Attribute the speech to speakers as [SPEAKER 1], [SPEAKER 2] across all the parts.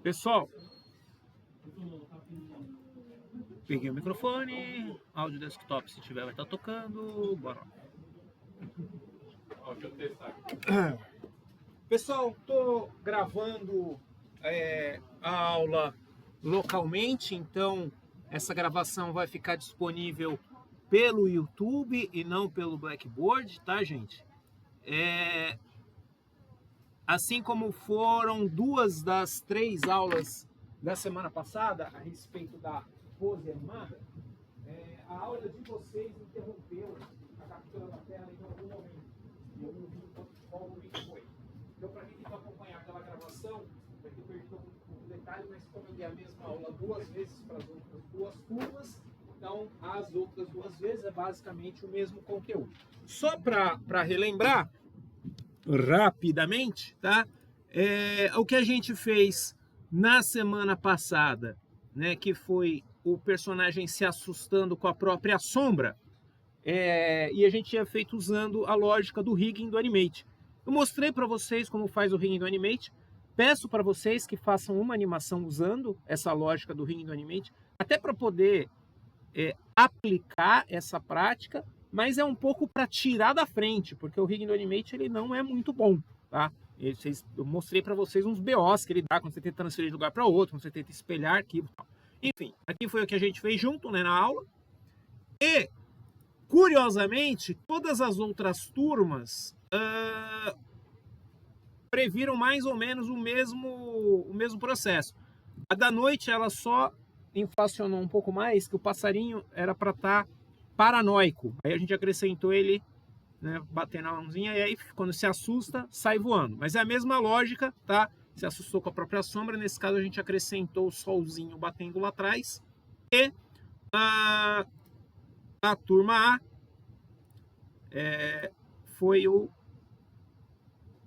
[SPEAKER 1] Pessoal, peguei o microfone, áudio desktop se tiver vai estar tocando, bora lá. Pessoal, estou gravando a aula localmente, então essa gravação vai ficar disponível pelo YouTube e não pelo Blackboard, tá, gente? Assim como foram 2 das 3 aulas da semana passada a respeito da pose animada, a aula de vocês interrompeu a captura da tela em algum momento. E eu não vi qual momento foi. Então, para quem tentou acompanhar aquela gravação, vai ter perdido um detalhe, mas como eu dei a mesma aula 2 vezes para as outras 2 turmas, então as outras 2 vezes é basicamente o mesmo conteúdo. Só para relembrar rapidamente, tá? O que a gente fez na semana passada, né, que foi o personagem se assustando com a própria sombra, e a gente tinha feito usando a lógica do rigging do Animate. Eu mostrei para vocês como faz o rigging do Animate, peço para vocês que façam uma animação usando essa lógica do rigging do Animate, até para poder aplicar essa prática, mas é um pouco para tirar da frente, porque o rigging do Animate ele não é muito bom, tá? Eu mostrei para vocês uns BOs que ele dá quando você tenta transferir de lugar para outro, quando você tenta espelhar arquivo e tal. Enfim, aqui foi o que a gente fez junto, né, na aula. E, curiosamente, todas as outras turmas previram mais ou menos o mesmo processo. A da noite ela só inflacionou um pouco mais, que o passarinho era para estar paranoico. Aí a gente acrescentou ele, né, batendo a mãozinha, e aí quando se assusta, sai voando. Mas é a mesma lógica, tá? Se assustou com a própria sombra, nesse caso a gente acrescentou o solzinho batendo lá atrás. E a turma A foi o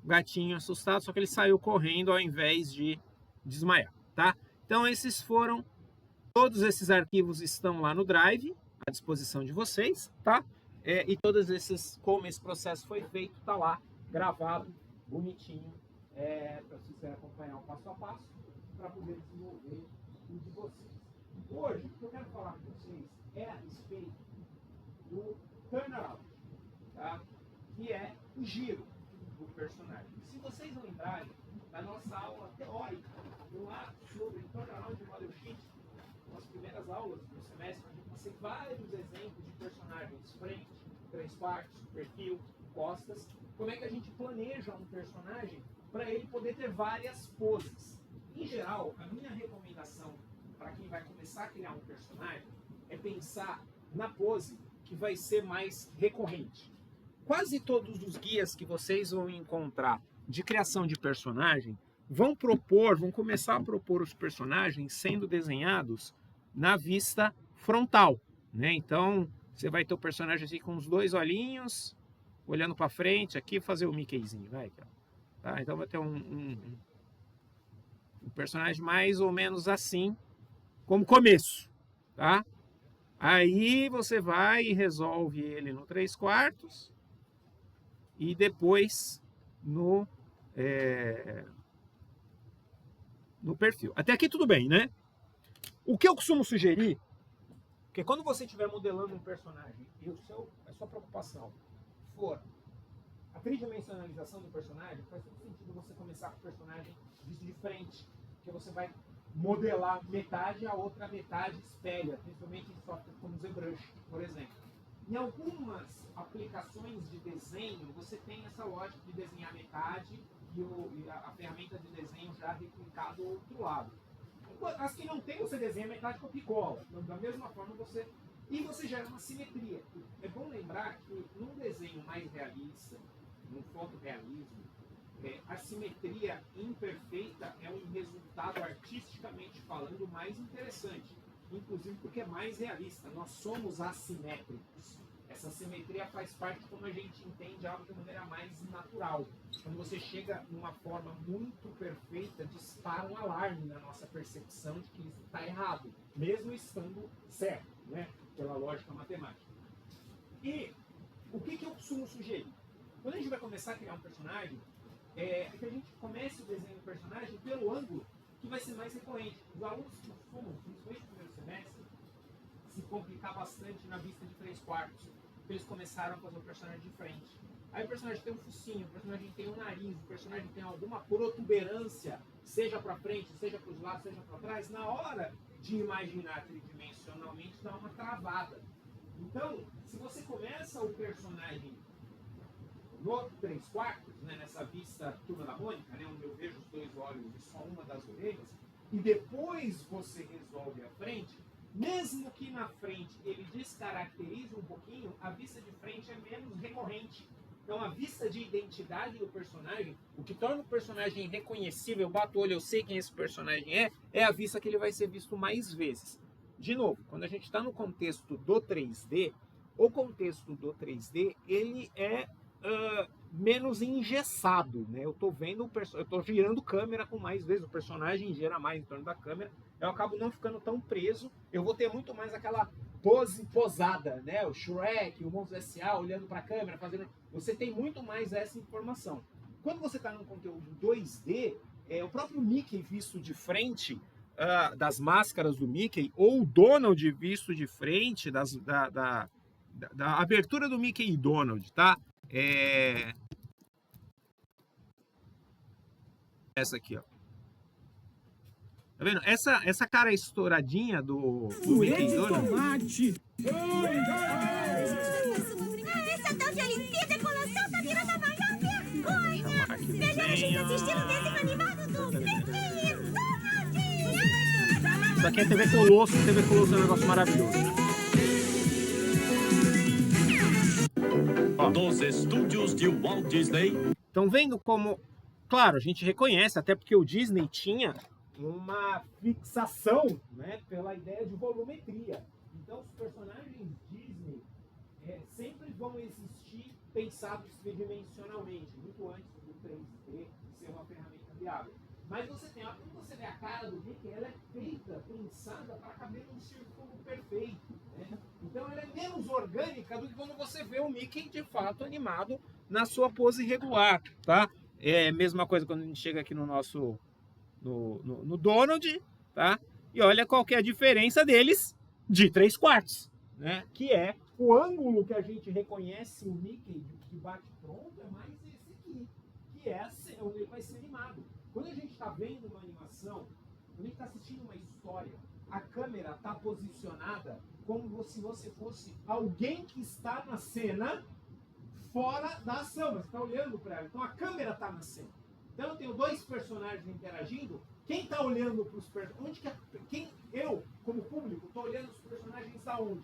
[SPEAKER 1] gatinho assustado, só que ele saiu correndo ao invés de desmaiar, tá? Então todos esses arquivos estão lá no Drive, à disposição de vocês, tá? E todos esses, como esse processo foi feito, tá lá, gravado, bonitinho, para vocês quiserem acompanhar o passo a passo, para poder desenvolver o de vocês. Hoje, o que eu quero falar com vocês é a respeito do turnaround, tá? Que é o giro do personagem. Se vocês lembrarem da nossa aula teórica, lá sobre turnaround de model sheet, nas primeiras aulas do semestre, a gente passei vários exemplos de personagens: frente, 3/4, perfil, costas. Como é que a gente planeja um personagem para ele poder ter várias poses? Em geral, a minha recomendação para quem vai começar a criar um personagem é pensar na pose que vai ser mais recorrente. Quase todos os guias que vocês vão encontrar de criação de personagem vão começar a propor os personagens sendo desenhados na vista frontal, né? Então, você vai ter o personagem assim com os 2 olhinhos, olhando para frente, aqui fazer o Mickeyzinho, vai, tá? Então vai ter um personagem mais ou menos assim, como começo, tá? Aí você vai e resolve ele no 3/4 e depois no perfil. Até aqui tudo bem, né? O que eu costumo sugerir, que quando você estiver modelando um personagem e a sua preocupação for a tridimensionalização do personagem, faz todo sentido você começar com o personagem visto de frente, porque você vai modelar metade, a outra metade espelha, principalmente em software como o ZBrush, por exemplo. Em algumas aplicações de desenho, você tem essa lógica de desenhar metade e a ferramenta de desenho já replicar do outro lado. As que não tem, você desenha metade com picola. Da mesma forma, você gera uma simetria. É bom lembrar que num desenho mais realista, num fotorrealismo, a simetria imperfeita é um resultado, artisticamente falando, mais interessante. Inclusive porque é mais realista. Nós somos assimétricos. Essa simetria faz parte de como a gente entende algo de maneira mais natural. Quando você chega numa forma muito perfeita, dispara um alarme na nossa percepção de que isso está errado, mesmo estando certo, né? Pela lógica matemática. E o que eu costumo sugerir? Quando a gente vai começar a criar um personagem, que a gente comece o desenho do personagem vai ser mais recorrente. Os alunos costumam, principalmente no primeiro semestre, se complicar bastante na vista de 3/4. Porque eles começaram a fazer o personagem de frente. Aí o personagem tem um focinho, o personagem tem um nariz, o personagem tem alguma protuberância, seja para frente, seja para os lados, seja para trás. Na hora de imaginar tridimensionalmente, dá uma travada. Então, se você começa o personagem no 3/4, né, nessa vista Turma da Mônica, né, onde eu vejo os dois olhos e só uma das orelhas, e depois você resolve a frente, mesmo que na frente ele descaracterize um pouquinho, a vista de frente é menos recorrente. Então, a vista de identidade do personagem, o que torna o personagem reconhecível, eu bato o olho, eu sei quem esse personagem é a vista que ele vai ser visto mais vezes. De novo, quando a gente está no contexto do 3D, o contexto do 3D, ele é menos engessado, né? Eu estou girando câmera com mais vezes, o personagem gira mais em torno da câmera, eu acabo não ficando tão preso, eu vou ter muito mais aquela posada, né? O Shrek, o Monstros S.A. olhando para a câmera, fazendo... Você tem muito mais essa informação. Quando você está num conteúdo 2D, o próprio Mickey visto de frente, das máscaras do Mickey, ou o Donald visto de frente, da abertura do Mickey e Donald, tá? Essa aqui, ó. Tá vendo? Essa cara estouradinha do Mickey e Donald.
[SPEAKER 2] Tomate! Essa tal de Olimpíada Colossal tá virando a maior vergonha! Melhor a gente assistir um desenho animado do Mickey e Donald!
[SPEAKER 1] Isso aqui é TV Colosso. TV Colosso é um negócio maravilhoso.
[SPEAKER 3] Dos estúdios de Walt Disney.
[SPEAKER 1] Estão vendo como... Claro, a gente reconhece, até porque o Disney tinha uma fixação, né, pela ideia de volumetria. Então, os personagens Disney sempre vão existir pensados tridimensionalmente, muito antes do 3D ser uma ferramenta viável. Mas você tem, quando você vê a cara do Mickey, ela é feita, pensada para caber num círculo perfeito, né? Então ela é menos orgânica do que quando você vê o Mickey de fato animado na sua pose regular, tá? É a mesma coisa quando a gente chega aqui no nosso no Donald, tá? E olha qual que é a diferença deles de 3/4, né? Que é o ângulo que a gente reconhece o Mickey de bate-pronto é mais esse aqui, que é onde ele vai ser animado. Quando a gente está vendo uma animação, quando a gente está assistindo uma história, a câmera está posicionada como se você fosse alguém que está na cena fora da ação, mas está olhando para ela. Então a câmera está na cena. Então eu tenho dois personagens interagindo. Quem está olhando para os personagens? Eu, como público, estou olhando os personagens aonde?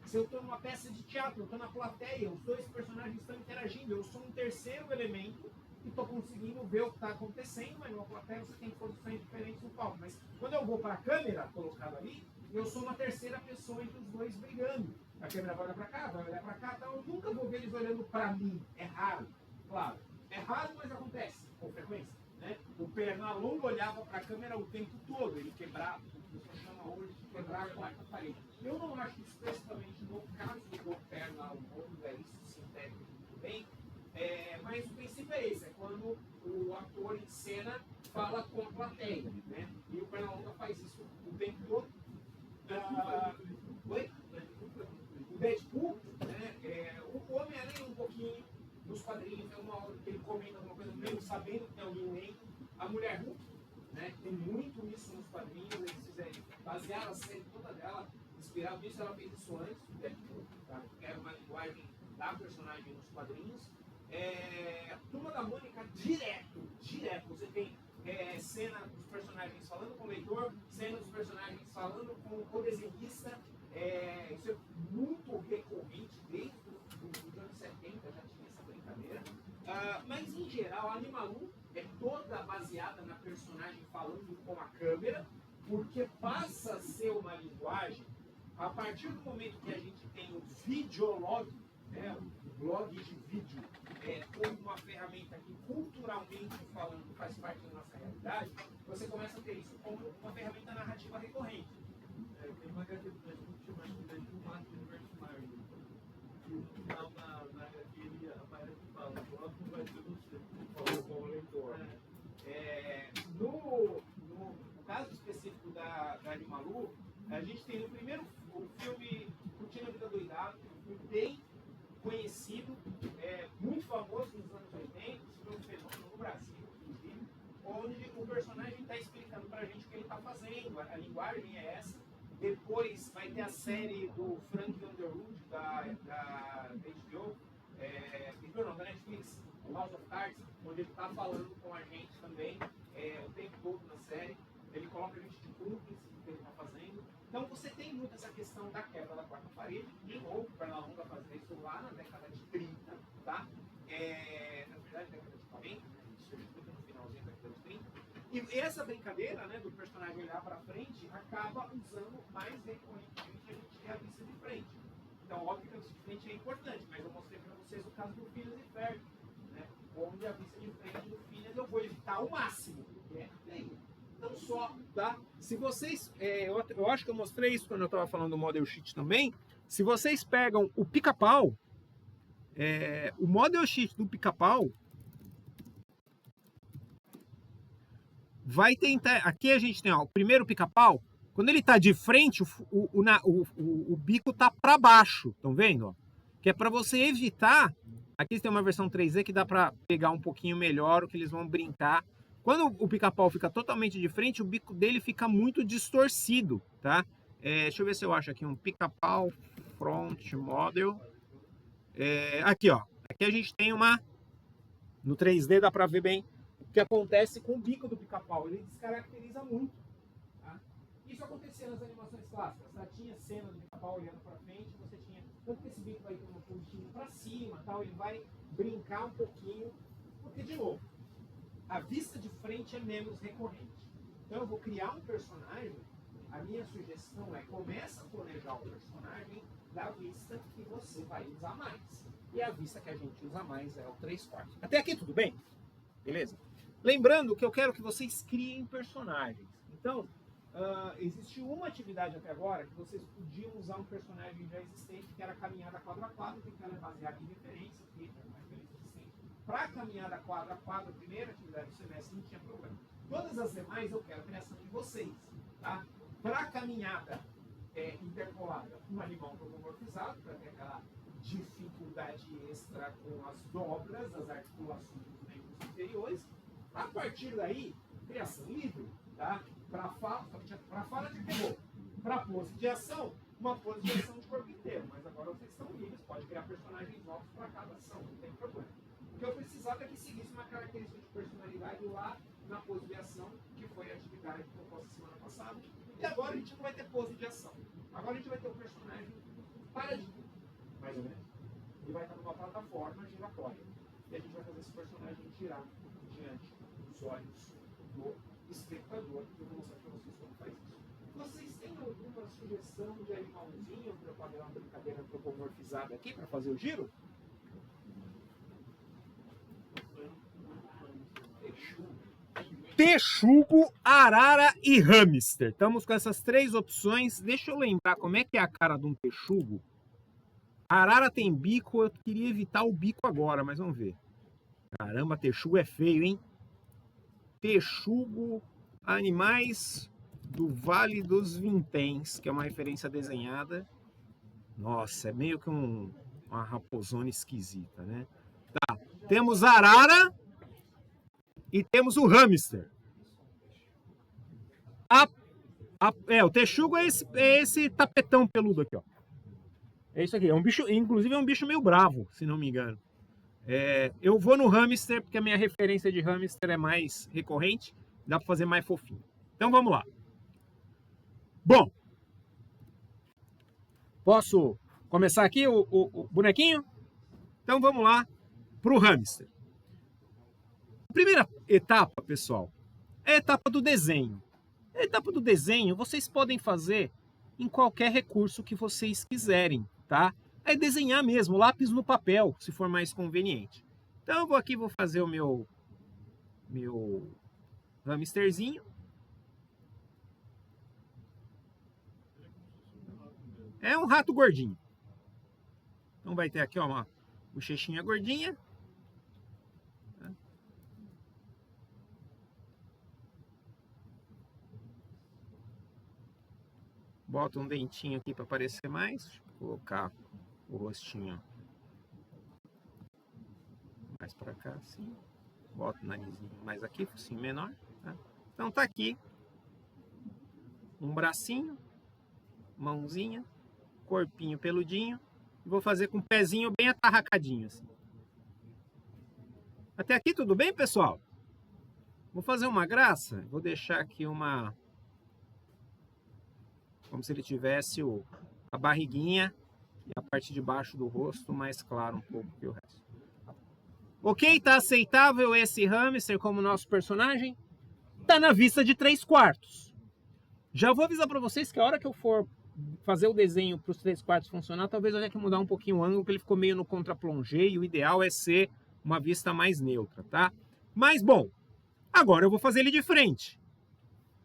[SPEAKER 1] Se eu estou numa peça de teatro, eu estou na plateia, os dois personagens estão interagindo, eu sou um terceiro elemento e estou conseguindo ver o que está acontecendo, mas numa plateia você tem posições diferentes no palco. Mas quando eu vou para a câmera colocada ali, eu sou uma terceira pessoa entre os dois brigando. A câmera vai olhar para cá, vai olhar para cá, então eu nunca vou ver eles olhando para mim. É raro, claro. É raro, mas acontece com frequência, né? O Pernalonga olhava para a câmera o tempo todo, ele quebrava, o que você chama hoje de quebrar a quarta parede. Eu não acho especificamente no caso do Pernalonga, isso se entende muito bem, mas o princípio é esse, é quando o ator em cena fala com a plateia, né? E o Pernalonga faz isso o tempo todo. O Deadpool, né? O Homem-Aranha um pouquinho, nos quadrinhos, tem uma hora que ele comenta alguma coisa mesmo sabendo que tem alguém lendo. A Mulher Hulk, né? Tem muito isso nos quadrinhos, eles fizeram, basearam a série toda dela, inspirado nisso, ela fez isso antes do Deadpool, tá? Que era uma linguagem da personagem nos quadrinhos. Turma da Mônica, direto, você tem cena dos personagens falando com o leitor, cena dos personagens falando com o desenhista. Isso é muito recorrente desde os anos 70, já tinha essa brincadeira. Mas em geral, a Animalu é toda baseada na personagem falando com a câmera, porque passa a ser uma linguagem a partir do momento que a gente tem o videolog, né, o blog de vídeo, como uma ferramenta que culturalmente falando faz parte da nossa realidade, você começa a ter isso como uma ferramenta narrativa recorrente.
[SPEAKER 4] Tem uma HQ do Deadpool que chama Deadpool Mata o Universo Marvel. E no final na HQ ele aparece e fala: o próximo vai ser você. Falou com o leitor.
[SPEAKER 1] No caso Cidade Maluca, a gente tem no primeiro o filme Curtindo a Vida Doidado, um filme bem conhecido, muito famoso nos anos 80, foi um fenômeno no Brasil, inclusive, onde o personagem está explicando pra gente o que ele está fazendo, a linguagem é essa. Depois vai ter a série do Frank Underwood, da HBO, não, da Netflix, House of Cards, onde ele está falando com a gente também o tempo todo na série. Ele coloca a gente de cúmplice do que ele está fazendo. Então você tem muito essa questão da quebra da quarta parede. De novo, o Pernalonga vai fazer isso lá na década de 30, tá? Na verdade, década de 40, né? Isso no finalzinho da década de 30. E essa brincadeira, né, do personagem olhar para frente acaba usando mais recorrentemente a gente ter a vista de frente. Então, óbvio que a vista de frente é importante, mas eu mostrei para vocês o caso do Phineas e Ferb, né, onde a vista de frente do Phineas eu vou evitar ao máximo, porque é feio. Não só, tá? Se vocês, eu acho que eu mostrei isso quando eu estava falando do Model Sheet também. Se vocês pegam o pica-pau, o Model Sheet do pica-pau vai tentar. Aqui a gente tem o primeiro pica-pau. Quando ele está de frente, o bico está para baixo. Estão vendo? Ó? Que é para você evitar. Aqui tem uma versão 3D que dá para pegar um pouquinho melhor o que eles vão brincar. Quando o pica-pau fica totalmente de frente, o bico dele fica muito distorcido, tá? Deixa eu ver se eu acho aqui um pica-pau front model. Aqui, ó. Aqui a gente tem uma... No 3D dá para ver bem o que acontece com o bico do pica-pau. Ele descaracteriza muito, tá? Isso acontecia nas animações clássicas, tá? Tinha cena do pica-pau olhando para frente, você tinha... Tanto que esse bico vai ter uma pontinha para cima, tal, ele vai brincar um pouquinho, porque, de novo, a vista de frente é menos recorrente. Então eu vou criar um personagem, a minha sugestão é começa a planejar o personagem da vista que você vai usar mais. E a vista que a gente usa mais é o 3/4. Até aqui tudo bem? Beleza? Lembrando que eu quero que vocês criem personagens. Então, existe uma atividade até agora que vocês podiam usar um personagem já existente, que era a caminhada quadro a quadro, que ela é baseada em referência, para a caminhada quadro a quadro, a primeira atividade do semestre, não tinha problema. Todas as demais eu quero a criação de vocês. Tá? Para a caminhada interpolada, um animal antropomorfizado, para ter aquela dificuldade extra com as dobras, as articulações dos membros inferiores. A partir daí, criação livre. Tá? Para fala de pegou. Para pose de ação, uma pose de ação de corpo inteiro. Mas agora vocês estão livres, pode criar personagens novos para cada ação, não tem problema. O que eu precisava é que seguisse uma característica de personalidade lá na pose de ação, que foi a atividade que eu proposta semana passada. E agora a gente não vai ter pose de ação. Agora a gente vai ter um personagem paradinho, mais ou menos. Ele vai estar numa plataforma giratória. E a gente vai fazer esse personagem girar diante dos olhos do espectador. Eu vou mostrar para vocês como faz isso. Vocês têm alguma sugestão de animalzinho para eu fazer uma brincadeira antropomorfizada aqui, para fazer o giro? Texugo, arara e hamster. Estamos com essas três opções. Deixa eu lembrar como é que é a cara de um texugo. A arara tem bico, eu queria evitar o bico agora, mas vamos ver. Caramba, texugo é feio, hein? Texugo, animais do Vale dos Vinténs, que é uma referência desenhada. Nossa, é meio que uma raposona esquisita, né? Tá, temos a arara e temos o hamster. O texugo é esse tapetão peludo aqui, ó. É isso aqui, é um bicho, inclusive é um bicho meio bravo, se não me engano. Eu vou no hamster, porque a minha referência de hamster é mais recorrente, dá para fazer mais fofinho. Então vamos lá. Bom, posso começar aqui o bonequinho? Então vamos lá para o hamster. A primeira etapa, pessoal, é a etapa do desenho. A etapa do desenho vocês podem fazer em qualquer recurso que vocês quiserem, tá? É desenhar mesmo, lápis no papel, se for mais conveniente. Então eu vou aqui, vou fazer o meu hamsterzinho. É um rato gordinho. Então vai ter aqui, ó, uma bochechinha gordinha. Boto um dentinho aqui para aparecer mais. Deixa eu colocar o rostinho mais para cá, assim. Boto o narizinho mais aqui, focinho menor. Tá? Então tá aqui um bracinho, mãozinha, corpinho peludinho. Vou fazer com o pezinho bem atarracadinho, assim. Até aqui tudo bem, pessoal? Vou fazer uma graça. Vou deixar aqui uma... como se ele tivesse a barriguinha e a parte de baixo do rosto mais claro um pouco que o resto. Ok, tá aceitável esse hamster como nosso personagem? Tá na vista de 3/4. Já vou avisar para vocês que a hora que eu for fazer o desenho para os 3/4 funcionar, talvez eu tenha que mudar um pouquinho o ângulo, porque ele ficou meio no contraplongé e o ideal é ser uma vista mais neutra, tá? Mas, bom, agora eu vou fazer ele de frente.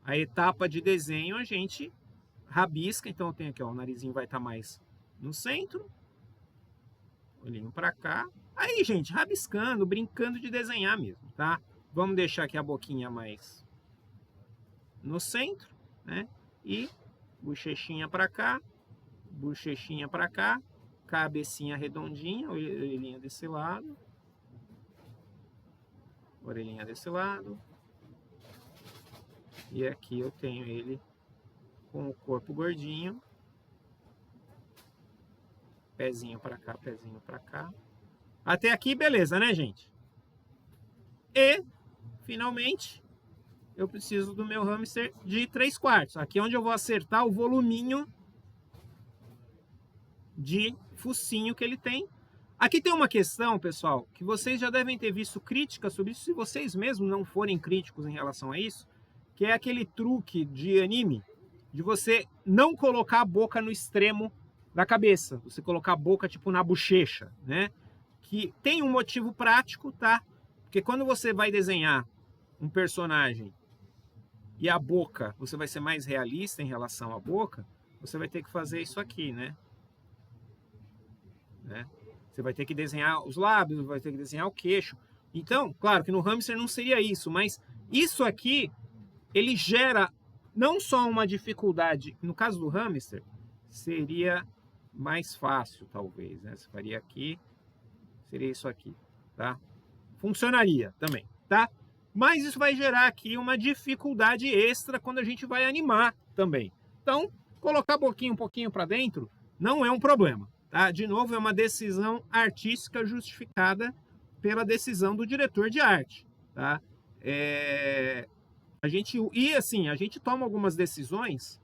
[SPEAKER 1] A etapa de desenho a gente rabisca, então eu tenho aqui, ó, o narizinho vai estar mais no centro, olhinho para cá. Aí, gente, rabiscando, brincando de desenhar mesmo, tá? Vamos deixar aqui a boquinha mais no centro, né? E bochechinha para cá, cabecinha redondinha, orelhinha desse lado, orelhinha desse lado. E aqui eu tenho ele com o corpo gordinho, pezinho para cá, pezinho para cá. Até aqui, beleza, né, gente? E, finalmente, eu preciso do meu hamster de 3/4. Aqui é onde eu vou acertar o voluminho de focinho que ele tem. Aqui tem uma questão, pessoal, que vocês já devem ter visto críticas sobre isso, se vocês mesmos não forem críticos em relação a isso, que é aquele truque de anime, de você não colocar a boca no extremo da cabeça, você colocar a boca tipo na bochecha, né? Que tem um motivo prático, tá? Porque quando você vai desenhar um personagem e a boca, você vai ser mais realista em relação à boca, você vai ter que fazer isso aqui, né? Você vai ter que desenhar os lábios, vai ter que desenhar o queixo. Então, claro que no hamster não seria isso, mas isso aqui, ele gera não só uma dificuldade, no caso do hamster, seria mais fácil, talvez, né? Você faria aqui, seria isso aqui, tá? Funcionaria também, tá? Mas isso vai gerar aqui uma dificuldade extra quando a gente vai animar também. Então, colocar a boquinha um pouquinho para dentro não é um problema, tá? De novo, é uma decisão artística justificada pela decisão do diretor de arte, tá? A gente toma algumas decisões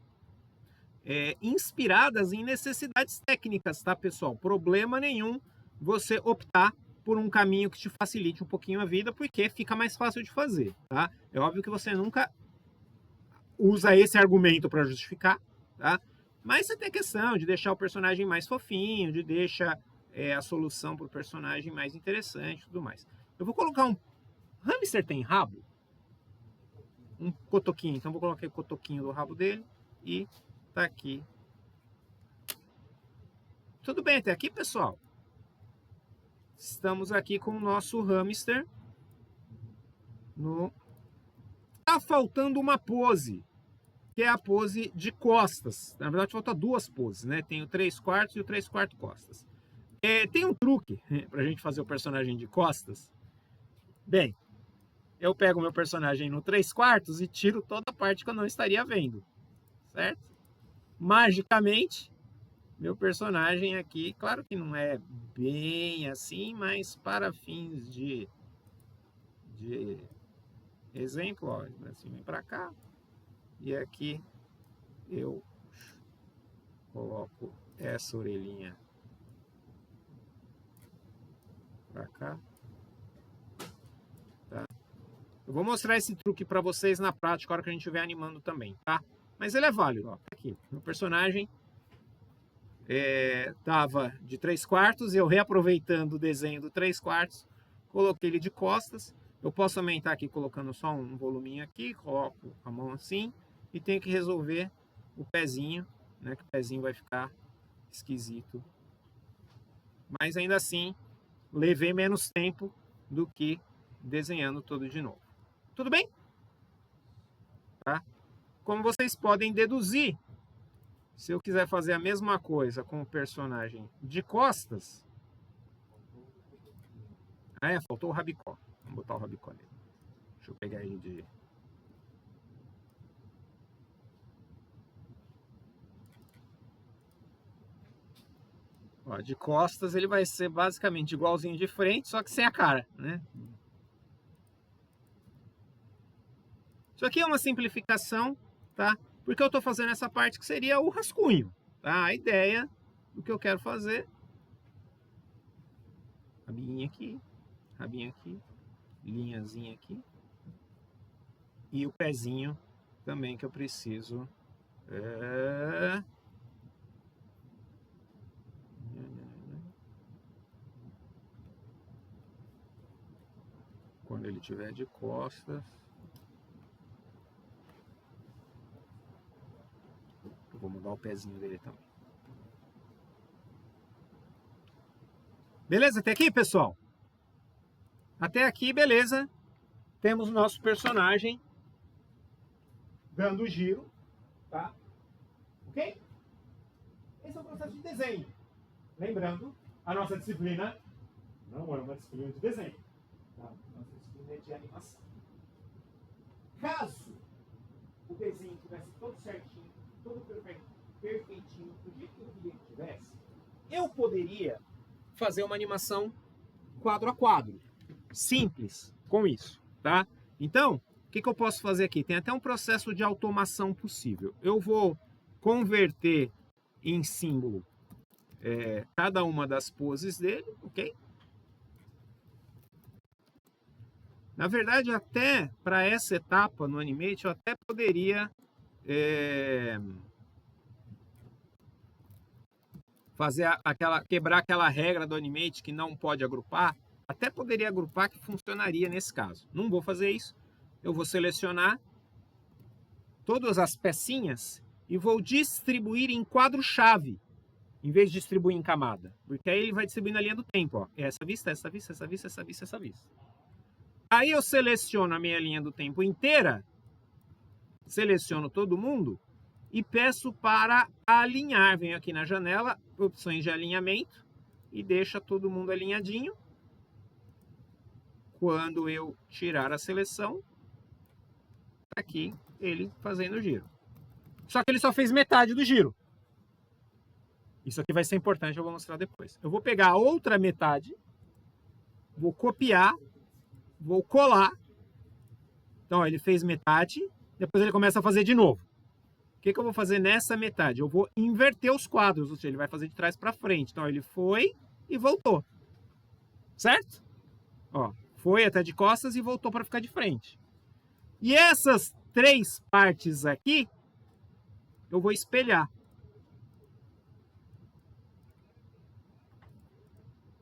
[SPEAKER 1] inspiradas em necessidades técnicas, tá, pessoal? Problema nenhum você optar por um caminho que te facilite um pouquinho a vida, porque fica mais fácil de fazer, tá? É óbvio que você nunca usa esse argumento para justificar, tá? Mas você tem a questão de deixar o personagem mais fofinho, de deixar a solução para o personagem mais interessante e tudo mais. Eu vou colocar um... Hamster tem rabo? Um cotoquinho. Então vou colocar o cotoquinho do rabo dele e tá aqui. Tudo bem até aqui, pessoal? Estamos aqui com o nosso hamster. Tá faltando uma pose, que é a pose de costas. Na verdade, falta duas poses, né? Tem o 3/4 e o 3/4 costas. Tem um truque pra gente fazer o personagem de costas. Bem, eu pego o meu personagem no 3/4 e tiro toda a parte que eu não estaria vendo, certo? Magicamente, meu personagem aqui, claro que não é bem assim, mas para fins de exemplo, ó, assim, vem para cá e aqui eu coloco essa orelhinha para cá, tá? Eu vou mostrar esse truque para vocês na prática, a hora que a gente estiver animando também, tá? Mas ele é válido, ó, aqui, meu personagem tava de 3/4, eu reaproveitando o desenho do 3/4, coloquei ele de costas. Eu posso aumentar aqui colocando só um voluminho aqui, coloco a mão assim e tenho que resolver o pezinho, né, que o pezinho vai ficar esquisito. Mas ainda assim, levei menos tempo do que desenhando tudo de novo. Tudo bem? Tá? Como vocês podem deduzir, Se eu quiser fazer a mesma coisa com o personagem de costas... Ah, faltou o rabicó. Vamos botar o rabicó nele. Deixa eu pegar ele de... Ó, de costas ele vai ser basicamente igualzinho de frente, só que sem a cara, né? Isso aqui é uma simplificação, tá? Porque eu estou fazendo essa parte que seria o rascunho, tá? A ideia do que eu quero fazer. Rabinho aqui, linhazinha aqui. E o pezinho também que eu preciso. Quando ele tiver de costas. Eu vou mudar o pezinho dele também. Beleza até aqui, pessoal? Até aqui, beleza. Temos o nosso personagem dando giro, tá? Ok? Esse é o processo de desenho. Lembrando, a nossa disciplina não é uma disciplina de desenho. Tá? Nossa disciplina é de animação. Caso o desenho tivesse todo certinho, todo perfeitinho, do jeito que eu queria que tivesse, eu poderia fazer uma animação quadro a quadro. Simples com isso, tá? Então, o que eu posso fazer aqui? Tem até um processo de automação possível. Eu vou converter em símbolo cada uma das poses dele, ok? Na verdade, até para essa etapa no Animate, eu até poderia quebrar aquela regra do Animate que não pode agrupar. Até poderia agrupar, que funcionaria nesse caso. Não vou fazer isso. Eu vou selecionar todas as pecinhas e vou distribuir em quadro-chave, em vez de distribuir em camada. Porque aí ele vai distribuir na linha do tempo. Ó. Essa vista, essa vista, essa vista, essa vista, essa vista. Aí eu seleciono a minha linha do tempo inteira, seleciono todo mundo e peço para alinhar. Venho aqui na janela, opções de alinhamento, e deixa todo mundo alinhadinho. Quando eu tirar a seleção, tá aqui ele fazendo o giro. Só que ele só fez metade do giro. Isso aqui vai ser importante, eu vou mostrar depois. Eu vou pegar a outra metade, vou copiar, vou colar. Então, ó, ele fez metade, depois ele começa a fazer de novo. O que eu vou fazer nessa metade? Eu vou inverter os quadros, ou seja, ele vai fazer de trás para frente. Então, ele foi e voltou. Certo? Ó, foi até de costas e voltou para ficar de frente. E essas três partes aqui, eu vou espelhar.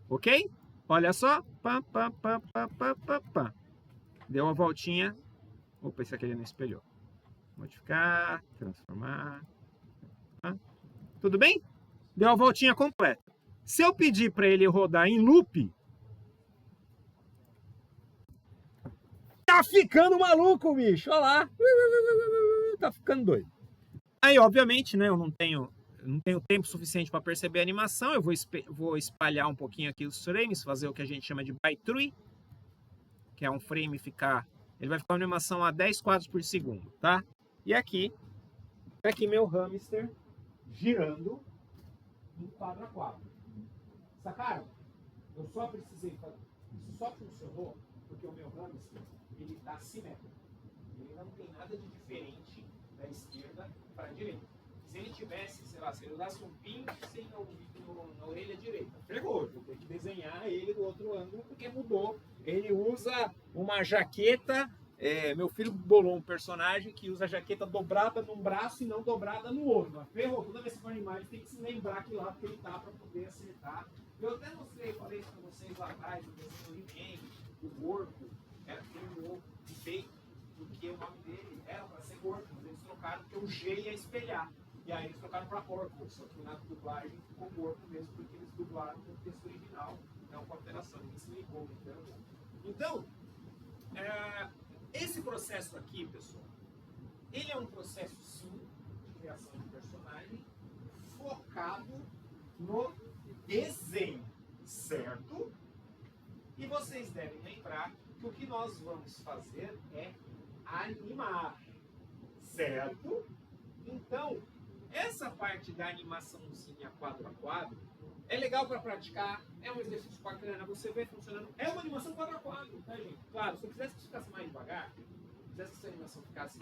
[SPEAKER 1] Ok? Olha só. Pá, pá, pá, pá, pá, pá, pá. Deu uma voltinha. Opa, esse aqui ele não espelhou. Modificar, transformar. Tudo bem? Deu a voltinha completa. Se eu pedir para ele rodar em loop, tá ficando maluco, bicho. Olha lá. Tá ficando doido. Aí, obviamente, né, eu não tenho tempo suficiente para perceber a animação. Eu vou espalhar um pouquinho aqui os frames, fazer o que a gente chama de by tree, que é um frame ele vai ficar uma animação a 10 quadros por segundo, tá? E aqui meu hamster girando em quadro a quadro. Sacaram? Eu só precisei fazer. Isso só funcionou porque o meu hamster, ele está simétrico. Ele não tem nada de diferente da esquerda para a direita. Se ele tivesse, sei lá, se ele usasse um pinche na orelha direita, ferrou, eu vou ter que desenhar ele do outro ângulo porque mudou. Ele usa uma jaqueta. Meu filho bolou um personagem que usa a jaqueta dobrada num braço e não dobrada no outro. Ferrou, toda vez que for animar, ele tem que se lembrar que lá que ele tá para poder acertar. Eu até falei isso para vocês lá atrás, o desenho do He-Man, o Gorko, era o feito, porque o nome dele era para ser Gorko, mas eles trocaram porque o G ia espelhar. E aí eles trocaram para Orco, só que na dublagem ficou Gorko mesmo, porque eles dublaram com o texto original, não com alteração, ninguém se ligou. Então, esse processo aqui, pessoal, ele é um processo sim de criação de personagem, focado no desenho, certo? E vocês devem lembrar que o que nós vamos fazer é animar, certo? Então, essa parte da animaçãozinha quadro a quadro é legal para praticar, é um exercício bacana, você vê funcionando. É uma animação quadro a quadro, tá, gente? Claro, se eu quisesse que ficasse mais devagar, se eu quisesse que essa animação ficasse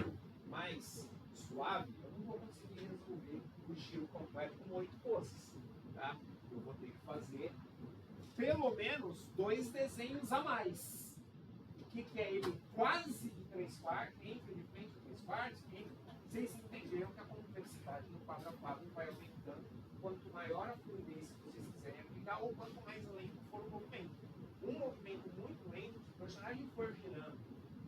[SPEAKER 1] mais suave, eu não vou conseguir resolver o estilo completo com 8 poses, tá? Eu vou ter que fazer pelo menos 2 desenhos a mais. O que é ele quase de 3/4, entre de frente e 3/4, vocês entenderam que a complexidade do quadro a quadro vai aumentando quanto maior a fluidez que vocês quiserem aplicar ou quanto mais lento for o movimento. Um movimento muito lento, se o personagem for girando,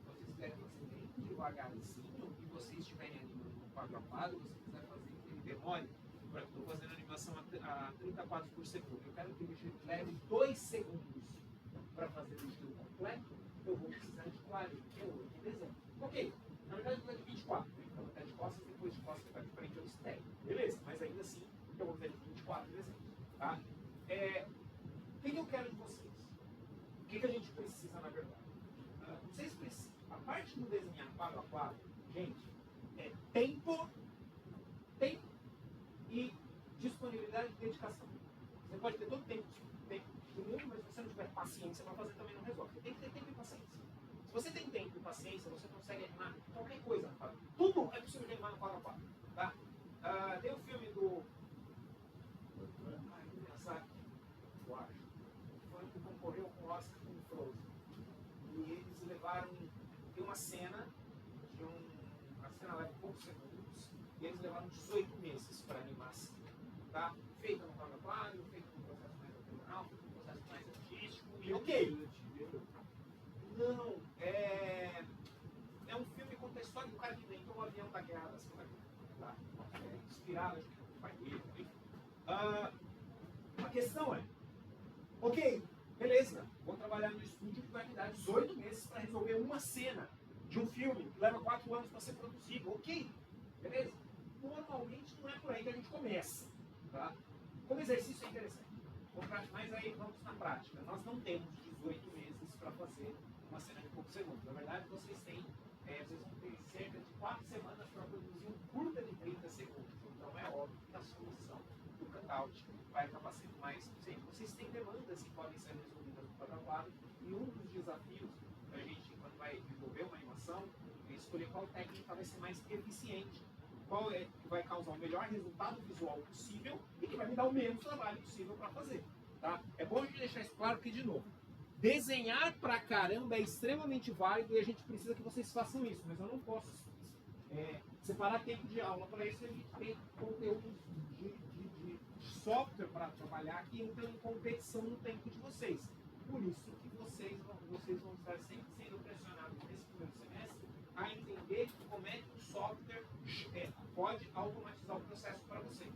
[SPEAKER 1] vocês quiserem fazer bem devagarzinho e vocês estiverem animando no quadro a quadro, você quiser fazer que ele demore. Por exemplo, estou fazendo animação a 30 quadros por segundo. Eu quero que ele leve 2 segundos para fazer o estilo completo. Eu vou precisar de 48 desenhos. Ok, na verdade eu vou precisar de 24. Então eu vou de costas, depois de costas vai de frente eu estéreo. Beleza, mas ainda assim eu vou precisar de 24 desenhos. Tá? O que eu quero de vocês? O que a gente precisa na verdade? Vocês precisam. A parte do desenhar quadro a quadro, gente, é tempo e disponibilidade e dedicação. Você pode ter todo o tempo do mundo, mas se você não tiver paciência para fazer, também não resolve. Você tem que ter tempo e paciência. Se você tem tempo e paciência, você consegue animar qualquer coisa no quadro. Tudo é possível de animar no quadro a quadro. Tá? Tem o filme do Miyazaki, eu acho. Foi o que concorreu com o Oscar com o Frozen. E eles levaram. Tem uma cena, a cena leva poucos segundos, e eles levaram 18 meses para animar assim. Tá? Feita no quadro a quadro, feita no processo mais artesanal, feita no processo mais artístico, e ok. Não, é um filme que conta a história do cara que inventou o avião da guerra da Segunda Guerra. Tá? Inspirado, acho que no pai dele. A questão é, ok, beleza, vou trabalhar no estúdio que vai me dar 18 meses para resolver uma cena de um filme que leva 4 anos para ser produzido. Ok, beleza? Normalmente não é por aí que a gente começa. Tá? Como exercício é interessante. Mas aí vamos na prática. Nós não temos 18 meses para fazer uma cena de poucos segundos. Na verdade, vocês vão ter cerca de 4 semanas para produzir um curta de 30 segundos. Então é óbvio que a solução do cutout vai acabar sendo mais eficiente. Vocês têm demandas que podem ser resolvidas no quadro a quadro, e um dos desafios da gente, quando vai desenvolver uma animação, é escolher qual técnica vai ser mais eficiente, qual é que vai causar o melhor resultado visual possível e que vai me dar o menos trabalho possível para fazer. Tá? É bom a gente deixar isso claro que, de novo, desenhar pra caramba é extremamente válido e a gente precisa que vocês façam isso, mas eu não posso separar tempo de aula para isso. A gente tem conteúdos de software para trabalhar que entram em competição no tempo de vocês. Por isso que vocês vão estar sempre sendo pressionados nesse primeiro semestre a entender como é que o software pode automatizar o processo para vocês.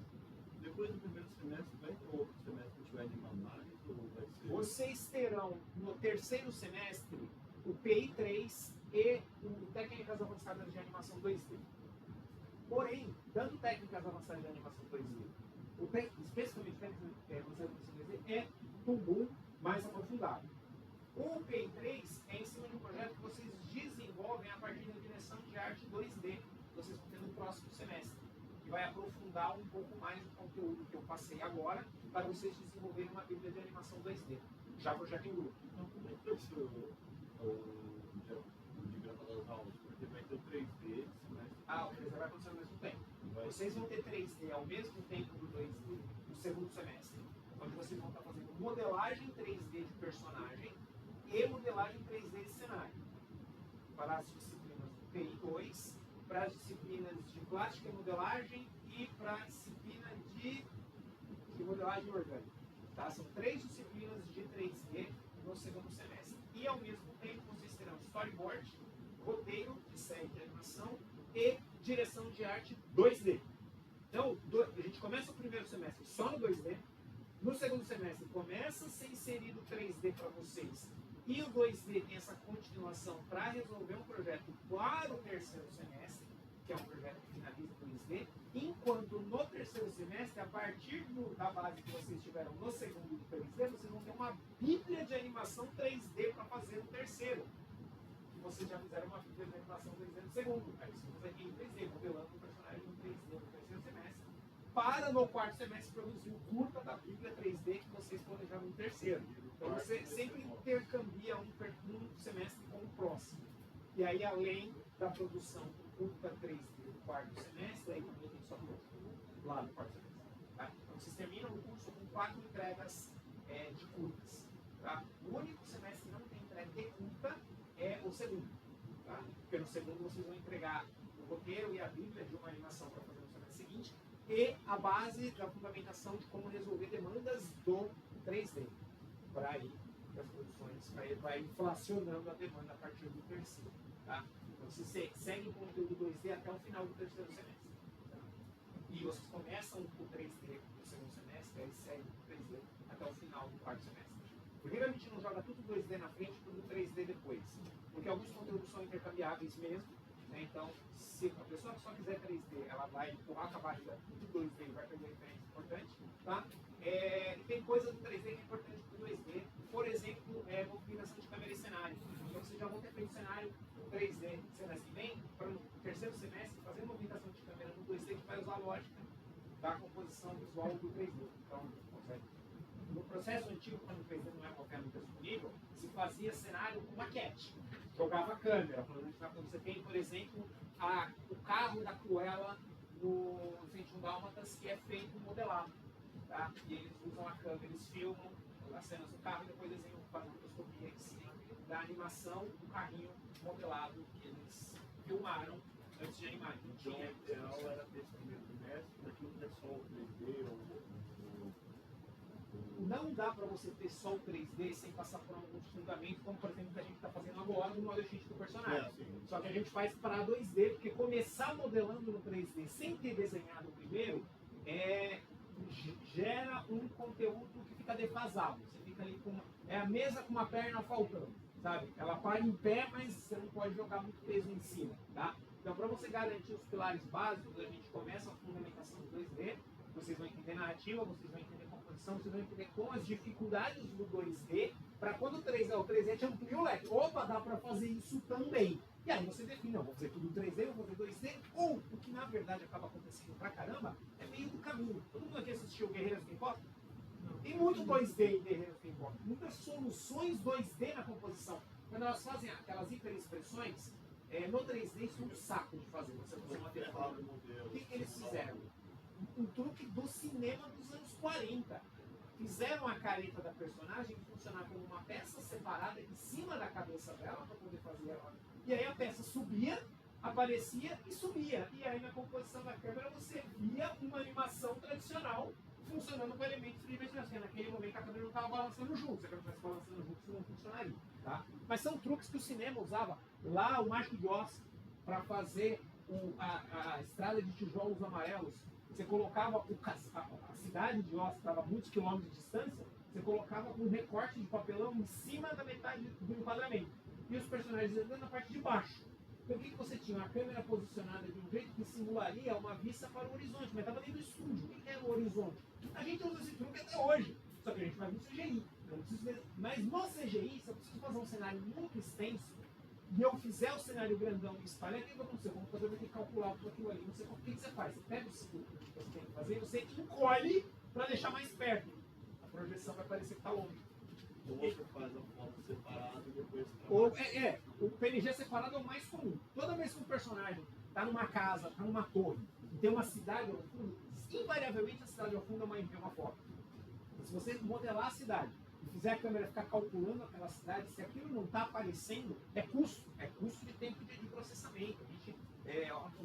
[SPEAKER 4] Depois do primeiro semestre, vai ter outro semestre que a gente vai animar mais ou vai ser...
[SPEAKER 1] Vocês terão no terceiro semestre o PI 3 e o Técnicas Avançadas de Animação 2D. Porém, tanto Técnicas Avançadas de Animação 2D, especificamente Técnicas Avançadas de Animação 2D, é um mais aprofundado. O PI 3 é em cima de um projeto que vocês desenvolvem a partir da direção de arte 2D, que vocês vão ter no próximo semestre, que vai aprofundar um pouco mais o conteúdo que eu passei agora, para vocês desenvolverem uma bíblia de animação 2D, já projeto em grupo.
[SPEAKER 4] Então, como é que vai ser o diagrama das aulas? Porque vai ter o 3D esse semestre.
[SPEAKER 1] O 3D vai acontecer ao mesmo tempo. Vocês vão ter 3D ao mesmo tempo do 2D no segundo semestre, onde vocês vão estar fazendo modelagem 3D de personagem e modelagem 3D de cenário, para as disciplinas do PI 2, para as disciplinas de plástica e modelagem e para a disciplina de modelagem orgânica. Tá? São 3 disciplinas de 3D no segundo semestre. E ao mesmo tempo vocês terão storyboard, roteiro de série de animação e direção de arte 2D. Então, a gente começa o primeiro semestre só no 2D. No segundo semestre começa a ser inserido o 3D para vocês. E o 2D tem essa continuação para resolver um projeto para o terceiro semestre, que que é um projeto que finaliza 2D, enquanto no terceiro semestre, a partir da base que vocês tiveram no segundo do 3D, vocês vão ter uma bíblia de animação 3D para fazer no terceiro. E vocês já fizeram uma bíblia de animação 3D no segundo. Aí vocês vão aqui em 3D, modelando o personagem em 3D no terceiro semestre, para no quarto semestre produzir o curta da bíblia 3D que vocês planejaram no terceiro. Então você sempre intercambia um semestre com o próximo. E aí, além da produção do curta 3D do quarto semestre, aí também tem só lá no quarto semestre. Tá? Então vocês terminam o curso com 4 entregas de curtas. Tá? O único semestre que não tem entrega de curta é o segundo. Tá? Porque no segundo vocês vão entregar o roteiro e a bíblia de uma animação para fazer no semestre seguinte e a base da fundamentação de como resolver demandas do 3D. Para ir para as produções, vai inflacionando a demanda a partir do terceiro. Tá? Então você segue o conteúdo 2D até o final do terceiro semestre. Tá? E vocês começam o 3D no segundo semestre, aí segue o 3D até o final do quarto semestre. Por que a gente não joga tudo 2D na frente e tudo 3D depois? Porque alguns conteúdos são intercambiáveis mesmo. Né? Então, se a pessoa só quiser 3D, ela vai empurrar com a barriga tudo 2D e vai perder a diferença importante. Tá? Tem coisa do 3D que é importante para o 2D. Por exemplo, movimentação de câmera e cenário. Então, vocês já vão ter feito cenário 3D semestre que vem, para o terceiro semestre, fazer movimentação de câmera no 2D que vai usar a lógica da composição visual do 3D. Então, no processo antigo, quando o 3D não é qualquer um disponível, se fazia cenário com maquete. Jogava a câmera. Você tem, por exemplo, o carro da Cruella no 21 Dálmatas, que é feito modelado. Tá? E eles usam a câmera, eles filmam as cenas do carro e depois desenham, fazem uma fotoscopia em cima da animação do carrinho modelado que eles filmaram antes de animar.
[SPEAKER 4] Então, o ideal era ter esse primeiro trimestre, daqui um é só o 3D
[SPEAKER 1] Não dá para você ter só o 3D sem passar por alguns fundamentos, como por exemplo o que a gente está fazendo agora no model sheet do personagem. Só que a gente faz para 2D, porque começar modelando no 3D sem ter desenhado o primeiro gera um conteúdo que fica defasado. Você fica ali com a mesa com uma perna faltando, sabe? Ela para em pé, mas você não pode jogar muito peso em cima, tá? Então, para você garantir os pilares básicos, a gente começa a fundamentação do 2D. Vocês vão entender narrativa, vocês vão entender composição, vocês vão entender com as dificuldades do 2D, para quando o 3D te amplia o leque. Opa, dá para fazer isso também. E aí você define, não, vou fazer tudo 3D, vou fazer 2D, ou o que na verdade acaba acontecendo pra caramba, é meio do caminho. Todo mundo aqui assistiu Guerreiros Game Pop? Tem muito 2D em Guerreiros Game Pop, muitas soluções 2D na composição. Quando elas fazem aquelas hiperexpressões, no 3D isso é um saco de fazer. Você fazer uma definição. O que eles fizeram? Um truque do cinema dos anos 40. Fizeram a careta da personagem funcionar como uma peça separada em cima da cabeça dela para poder fazer ela. E aí a peça subia, aparecia e sumia. E aí na composição da câmera você via uma animação tradicional funcionando com elementos tridimensionais. Naquele momento a câmera não estava balançando junto. Se a câmera estivesse balançando junto, isso não funcionaria. Tá? Mas são truques que o cinema usava. Lá o Mágico de Oz, para fazer a estrada de tijolos amarelos, você colocava a cidade de Oz, que estava a muitos quilômetros de distância, você colocava um recorte de papelão em cima da metade do enquadramento. E os personagens andando na parte de baixo. Então o que você tinha? Uma câmera posicionada de um jeito que simularia uma vista para o horizonte, mas estava dentro do estúdio. O que é o horizonte? A gente usa esse truque até hoje, só que a gente faz no CGI. Mas no CGI, se eu preciso fazer um cenário muito extenso, e eu fizer o cenário grandão e espalhar, o que vai acontecer? O computador vai ter que calcular tudo aquilo ali. Não sei o que você faz. Você pega o ciclo que você tem que fazer, você encolhe para deixar mais perto. A projeção vai parecer que está longe.
[SPEAKER 4] Ou você faz a foto separada e depois
[SPEAKER 1] o PNG separado é o mais comum. Toda vez que um personagem está numa casa, está numa torre, e tem uma cidade ao fundo, invariavelmente a cidade ao fundo é uma foto. Então, se você modelar a cidade e fizer a câmera ficar calculando aquela cidade, se aquilo não está aparecendo, é custo de tempo de processamento.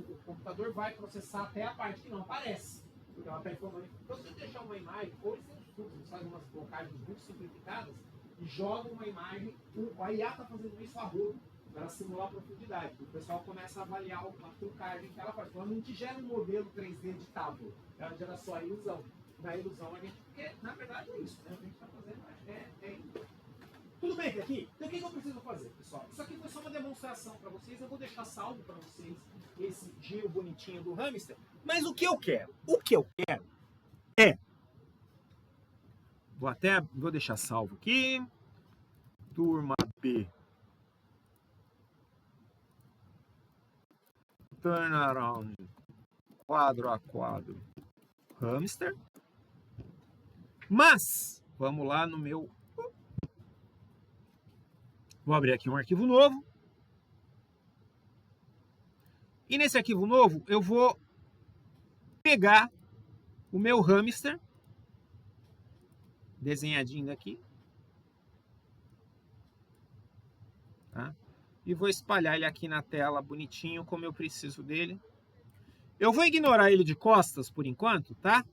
[SPEAKER 1] O computador vai processar até a parte que não aparece, porque ela está informando. Então, se você deixar uma imagem, ou eles fazem umas blocagens muito simplificadas e jogam uma imagem, a IA está fazendo isso a rodo, para simular a profundidade. O pessoal começa a avaliar a trucagem que ela faz. Ela não te gera um modelo 3D editável, ela gera só a ilusão. Na ilusão a gente, porque na verdade é isso, né? O que a gente está fazendo tudo bem até aqui? Então o que eu preciso fazer, pessoal? Isso aqui foi só uma demonstração para vocês, eu vou deixar salvo para vocês esse giro bonitinho do hamster. Mas o que eu quero? O que eu quero é... Vou deixar salvo aqui. Turma B. Turnaround. Quadro a quadro. Hamster. Mas, vamos lá no meu... Vou abrir aqui um arquivo novo. E nesse arquivo novo, eu vou pegar o meu hamster, desenhadinho aqui, tá? E vou espalhar ele aqui na tela bonitinho, como eu preciso dele. Eu vou ignorar ele de costas por enquanto, tá?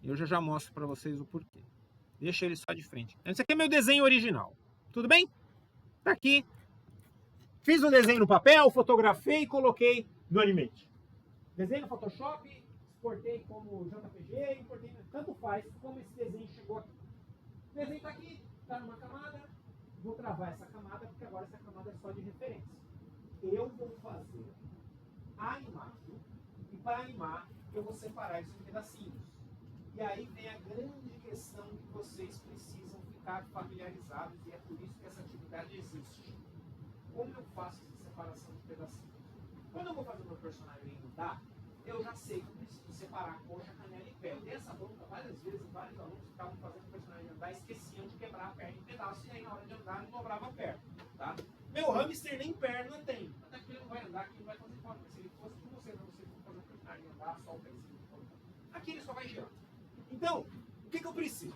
[SPEAKER 1] Eu já mostro para vocês o porquê. Deixa ele só de frente. Esse aqui é meu desenho original. Tudo bem? Tá aqui. Fiz um desenho no papel, fotografei e coloquei no Animate. Desenho no Photoshop, exportei como JPG, importei, tanto faz como esse desenho chegou aqui. O desenho está aqui, está numa camada, vou travar essa camada, porque agora essa camada é só de referência. Eu vou fazer a imagem, e para animar, eu vou separar isso em pedacinhos. E aí vem a grande questão que vocês precisam ficar familiarizados, e é por isso que essa atividade existe. Como eu faço essa separação de pedacinhos? Quando eu vou fazer o meu personagem andar, eu já sei que eu preciso separar a coxa, a canela e pé. Eu dei essa bronca várias vezes, vários alunos ficavam fazendo o personagem andar, esqueciam de quebrar a perna em pedaços, e aí na hora de andar não dobrava a perna. Tá? Meu hamster nem perna tem. Até que ele não vai andar, aqui não vai fazer falta. Mas se ele fosse com você, pra você fazer o personagem andar, só o pezinho. Aqui ele só vai girando. Então, o que eu preciso?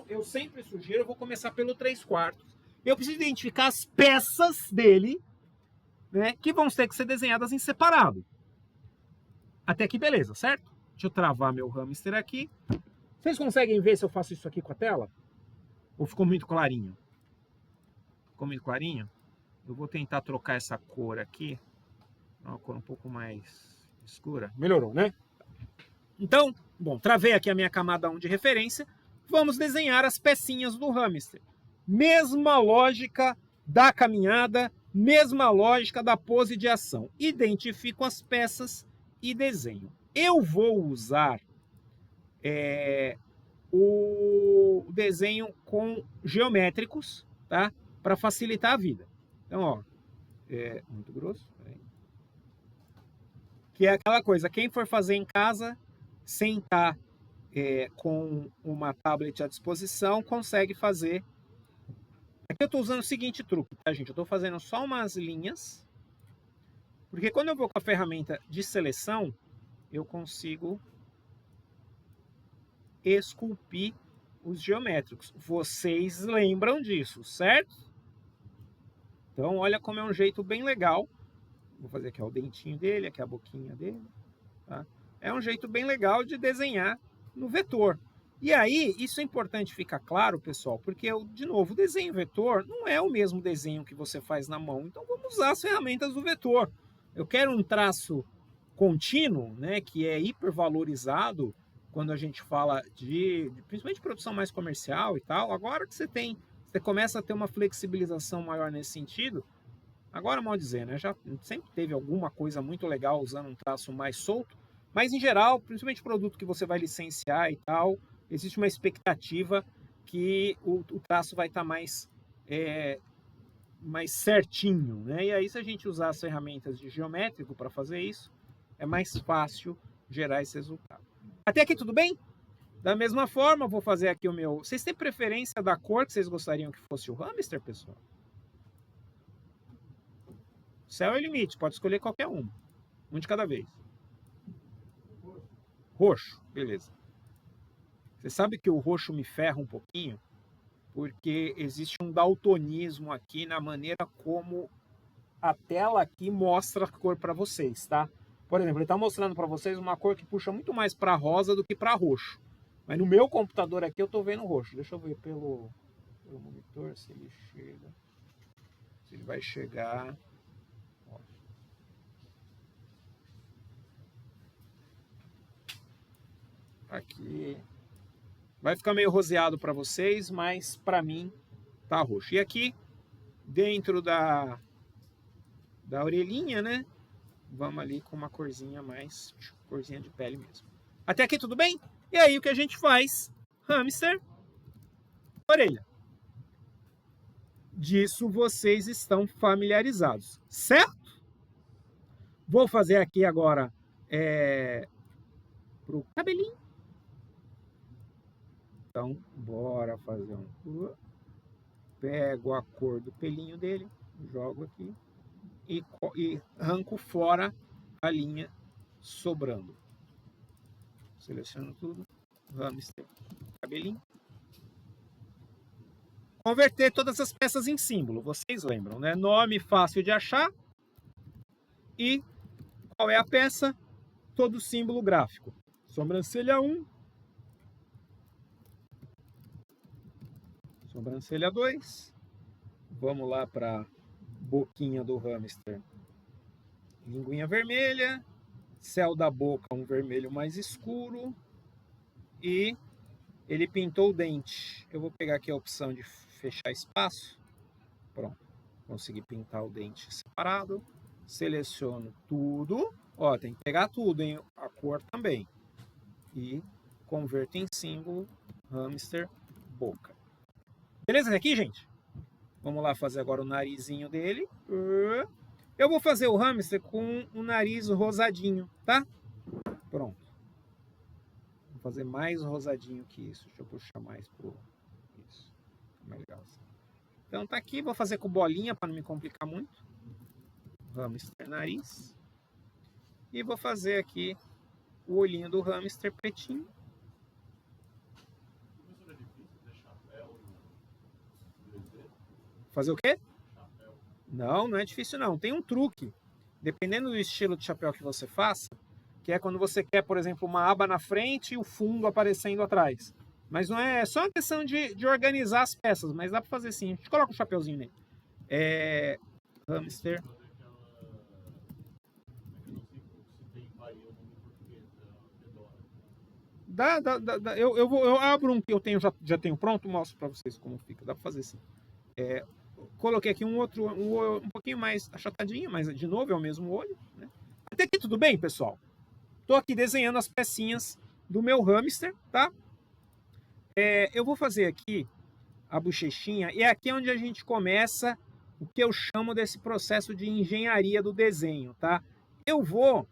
[SPEAKER 1] Eu sempre sugiro, eu vou começar pelo 3/4. Eu preciso identificar as peças dele, né, que vão ter que ser desenhadas em separado. Até aqui, beleza, certo? Deixa eu travar meu hamster aqui. Vocês conseguem ver se eu faço isso aqui com a tela? Ou ficou muito clarinho? Ficou muito clarinho? Eu vou tentar trocar essa cor aqui. Uma cor um pouco mais escura. Melhorou, né? Então, bom, travei aqui a minha camada 1 de referência. Vamos desenhar as pecinhas do hamster. Mesma lógica da caminhada, mesma lógica da pose de ação. Identifico as peças e desenho. Eu vou usar o desenho com geométricos, tá? Para facilitar a vida. Então, ó, muito grosso. Que é aquela coisa, quem for fazer em casa, sem estar com uma tablet à disposição, consegue fazer. Aqui eu estou usando o seguinte truque, tá, gente? Eu estou fazendo só umas linhas, porque quando eu vou com a ferramenta de seleção, eu consigo esculpir os geométricos. Vocês lembram disso, certo? Então, olha como é um jeito bem legal. Vou fazer aqui ó, o dentinho dele, aqui a boquinha dele. Tá? É um jeito bem legal de desenhar no vetor. E aí, isso é importante ficar claro, pessoal, porque, de novo, o desenho vetor não é o mesmo desenho que você faz na mão. Então, vamos usar as ferramentas do vetor. Eu quero um traço contínuo, né, que é hipervalorizado quando a gente fala principalmente de produção mais comercial e tal. Agora que você começa a ter uma flexibilização maior nesse sentido, agora, mal dizer, né, já sempre teve alguma coisa muito legal usando um traço mais solto, mas em geral, principalmente produto que você vai licenciar e tal, existe uma expectativa que o traço vai estar mais certinho, né? E aí, se a gente usar as ferramentas de geométrico para fazer isso, é mais fácil gerar esse resultado. Até aqui tudo bem? Da mesma forma, vou fazer aqui o meu... Vocês têm preferência da cor que vocês gostariam que fosse o hamster, pessoal? O céu é o limite, pode escolher qualquer um de cada vez. Roxo, beleza. Você sabe que o roxo me ferra um pouquinho, porque existe um daltonismo aqui na maneira como a tela aqui mostra a cor para vocês, tá? Por exemplo, ele está mostrando para vocês uma cor que puxa muito mais para rosa do que para roxo. Mas no meu computador aqui eu estou vendo roxo. Deixa eu ver pelo monitor se ele chega. Se ele vai chegar. Ó. Aqui. Vai ficar meio roseado para vocês, mas para mim tá roxo. E aqui, dentro da orelhinha, né? vamos ali com uma corzinha mais, corzinha de pele mesmo. Até aqui tudo bem? E aí o que a gente faz? Hamster, orelha. Disso vocês estão familiarizados, certo? Vou fazer aqui agora pro cabelinho. Então, bora fazer um... Pego a cor do pelinho dele, jogo aqui e arranco fora a linha sobrando. Seleciono tudo, hamster, cabelinho. Converter todas as peças em símbolo, vocês lembram, né? Nome fácil de achar e qual é a peça? Todo símbolo gráfico. Sobrancelha 1, sobrancelha 2, vamos lá para boquinha do hamster, linguinha vermelha, céu da boca um vermelho mais escuro e ele pintou o dente. Eu vou pegar aqui a opção de fechar espaço, pronto, consegui pintar o dente separado, seleciono tudo, ó, tem que pegar tudo, hein? A cor também, e converto em símbolo, hamster, boca. Beleza até aqui, gente? Vamos lá fazer agora o narizinho dele. Eu vou fazer o hamster com um nariz rosadinho, tá? Pronto. Vou fazer mais rosadinho que isso. Deixa eu puxar mais pro... Isso. Mais legal assim. Então tá aqui. Vou fazer com bolinha para não me complicar muito. Hamster nariz. E vou fazer aqui o olhinho do hamster pretinho. Fazer o quê? Não, não é difícil não. Tem um truque. Dependendo do estilo de chapéu que você faça, que é quando você quer, por exemplo, uma aba na frente e o fundo aparecendo atrás. Mas não é só uma questão de organizar as peças, mas dá para fazer sim. A gente coloca um chapéuzinho nele. Hamster. Eu abro um que eu tenho, já tenho pronto, mostro para vocês como fica. Dá para fazer sim. Coloquei aqui um outro, um pouquinho mais achatadinho, mas de novo é o mesmo olho, né? Até aqui tudo bem, pessoal? Tô aqui desenhando as pecinhas do meu hamster, tá? Eu vou fazer aqui a bochechinha, e é aqui onde a gente começa o que eu chamo desse processo de engenharia do desenho, tá? Eu vou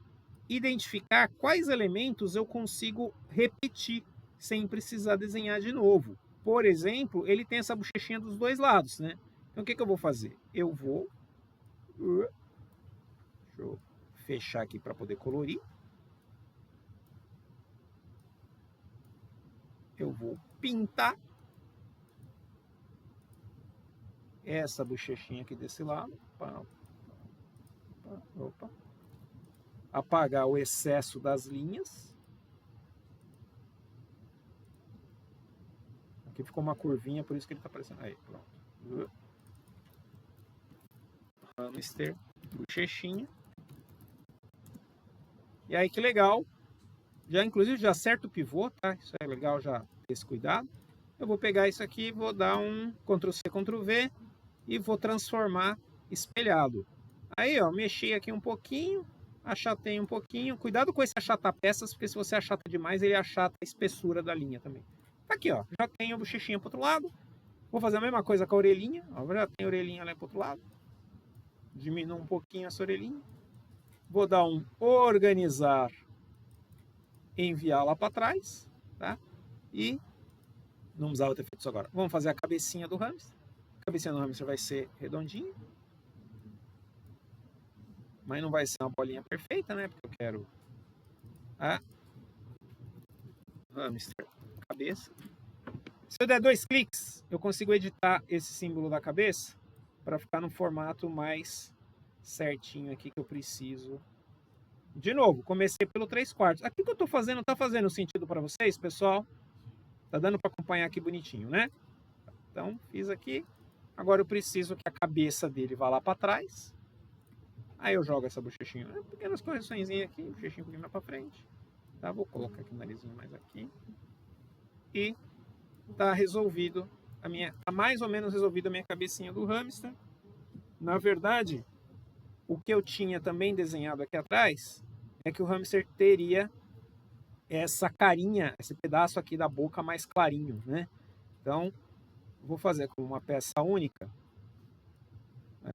[SPEAKER 1] identificar quais elementos eu consigo repetir sem precisar desenhar de novo. Por exemplo, ele tem essa bochechinha dos dois lados, né? Então, o que eu vou fazer? Eu vou... Deixa eu fechar aqui para poder colorir. Eu vou pintar essa bochechinha aqui desse lado. Opa. Apagar o excesso das linhas. Aqui ficou uma curvinha, por isso que ele está aparecendo. Aí, pronto. Hamster, bochechinha. E aí, que legal. Inclusive, já acerta o pivô, tá? Isso é legal já ter esse cuidado. Eu vou pegar isso aqui, vou dar um Ctrl+C, Ctrl+V e vou transformar espelhado. Aí, ó, mexi aqui um pouquinho, achatei um pouquinho. Cuidado com esse achatar peças, porque se você achata demais, ele achata a espessura da linha também. Tá aqui, ó, já tenho a bochechinha pro outro lado. Vou fazer a mesma coisa com a orelhinha. Ó, já tem a orelhinha lá pro outro lado. Diminuo um pouquinho essa orelhinha. Vou dar um organizar, enviar lá para trás, tá? E não precisava ter feito isso agora. Vamos fazer a cabecinha do hamster. A cabecinha do hamster vai ser redondinha. Mas não vai ser uma bolinha perfeita, né? Porque eu quero a hamster cabeça. Se eu der 2 cliques, eu consigo editar esse símbolo da cabeça para ficar no formato mais certinho aqui que eu preciso. De novo, comecei pelo 3/4. Aqui que eu estou fazendo, tá fazendo sentido para vocês, pessoal? Tá dando para acompanhar aqui bonitinho, né? Então, fiz aqui. Agora eu preciso que a cabeça dele vá lá para trás. Aí eu jogo essa bochechinha. Pequenas correções aqui, bochechinha um pouquinho mais para frente. Tá? Vou colocar aqui o narizinho mais aqui. E tá resolvido tá mais ou menos resolvido a minha cabecinha do hamster. Na verdade, o que eu tinha também desenhado aqui atrás é que o hamster teria essa carinha, esse pedaço aqui da boca mais clarinho, né? Então, vou fazer com uma peça única.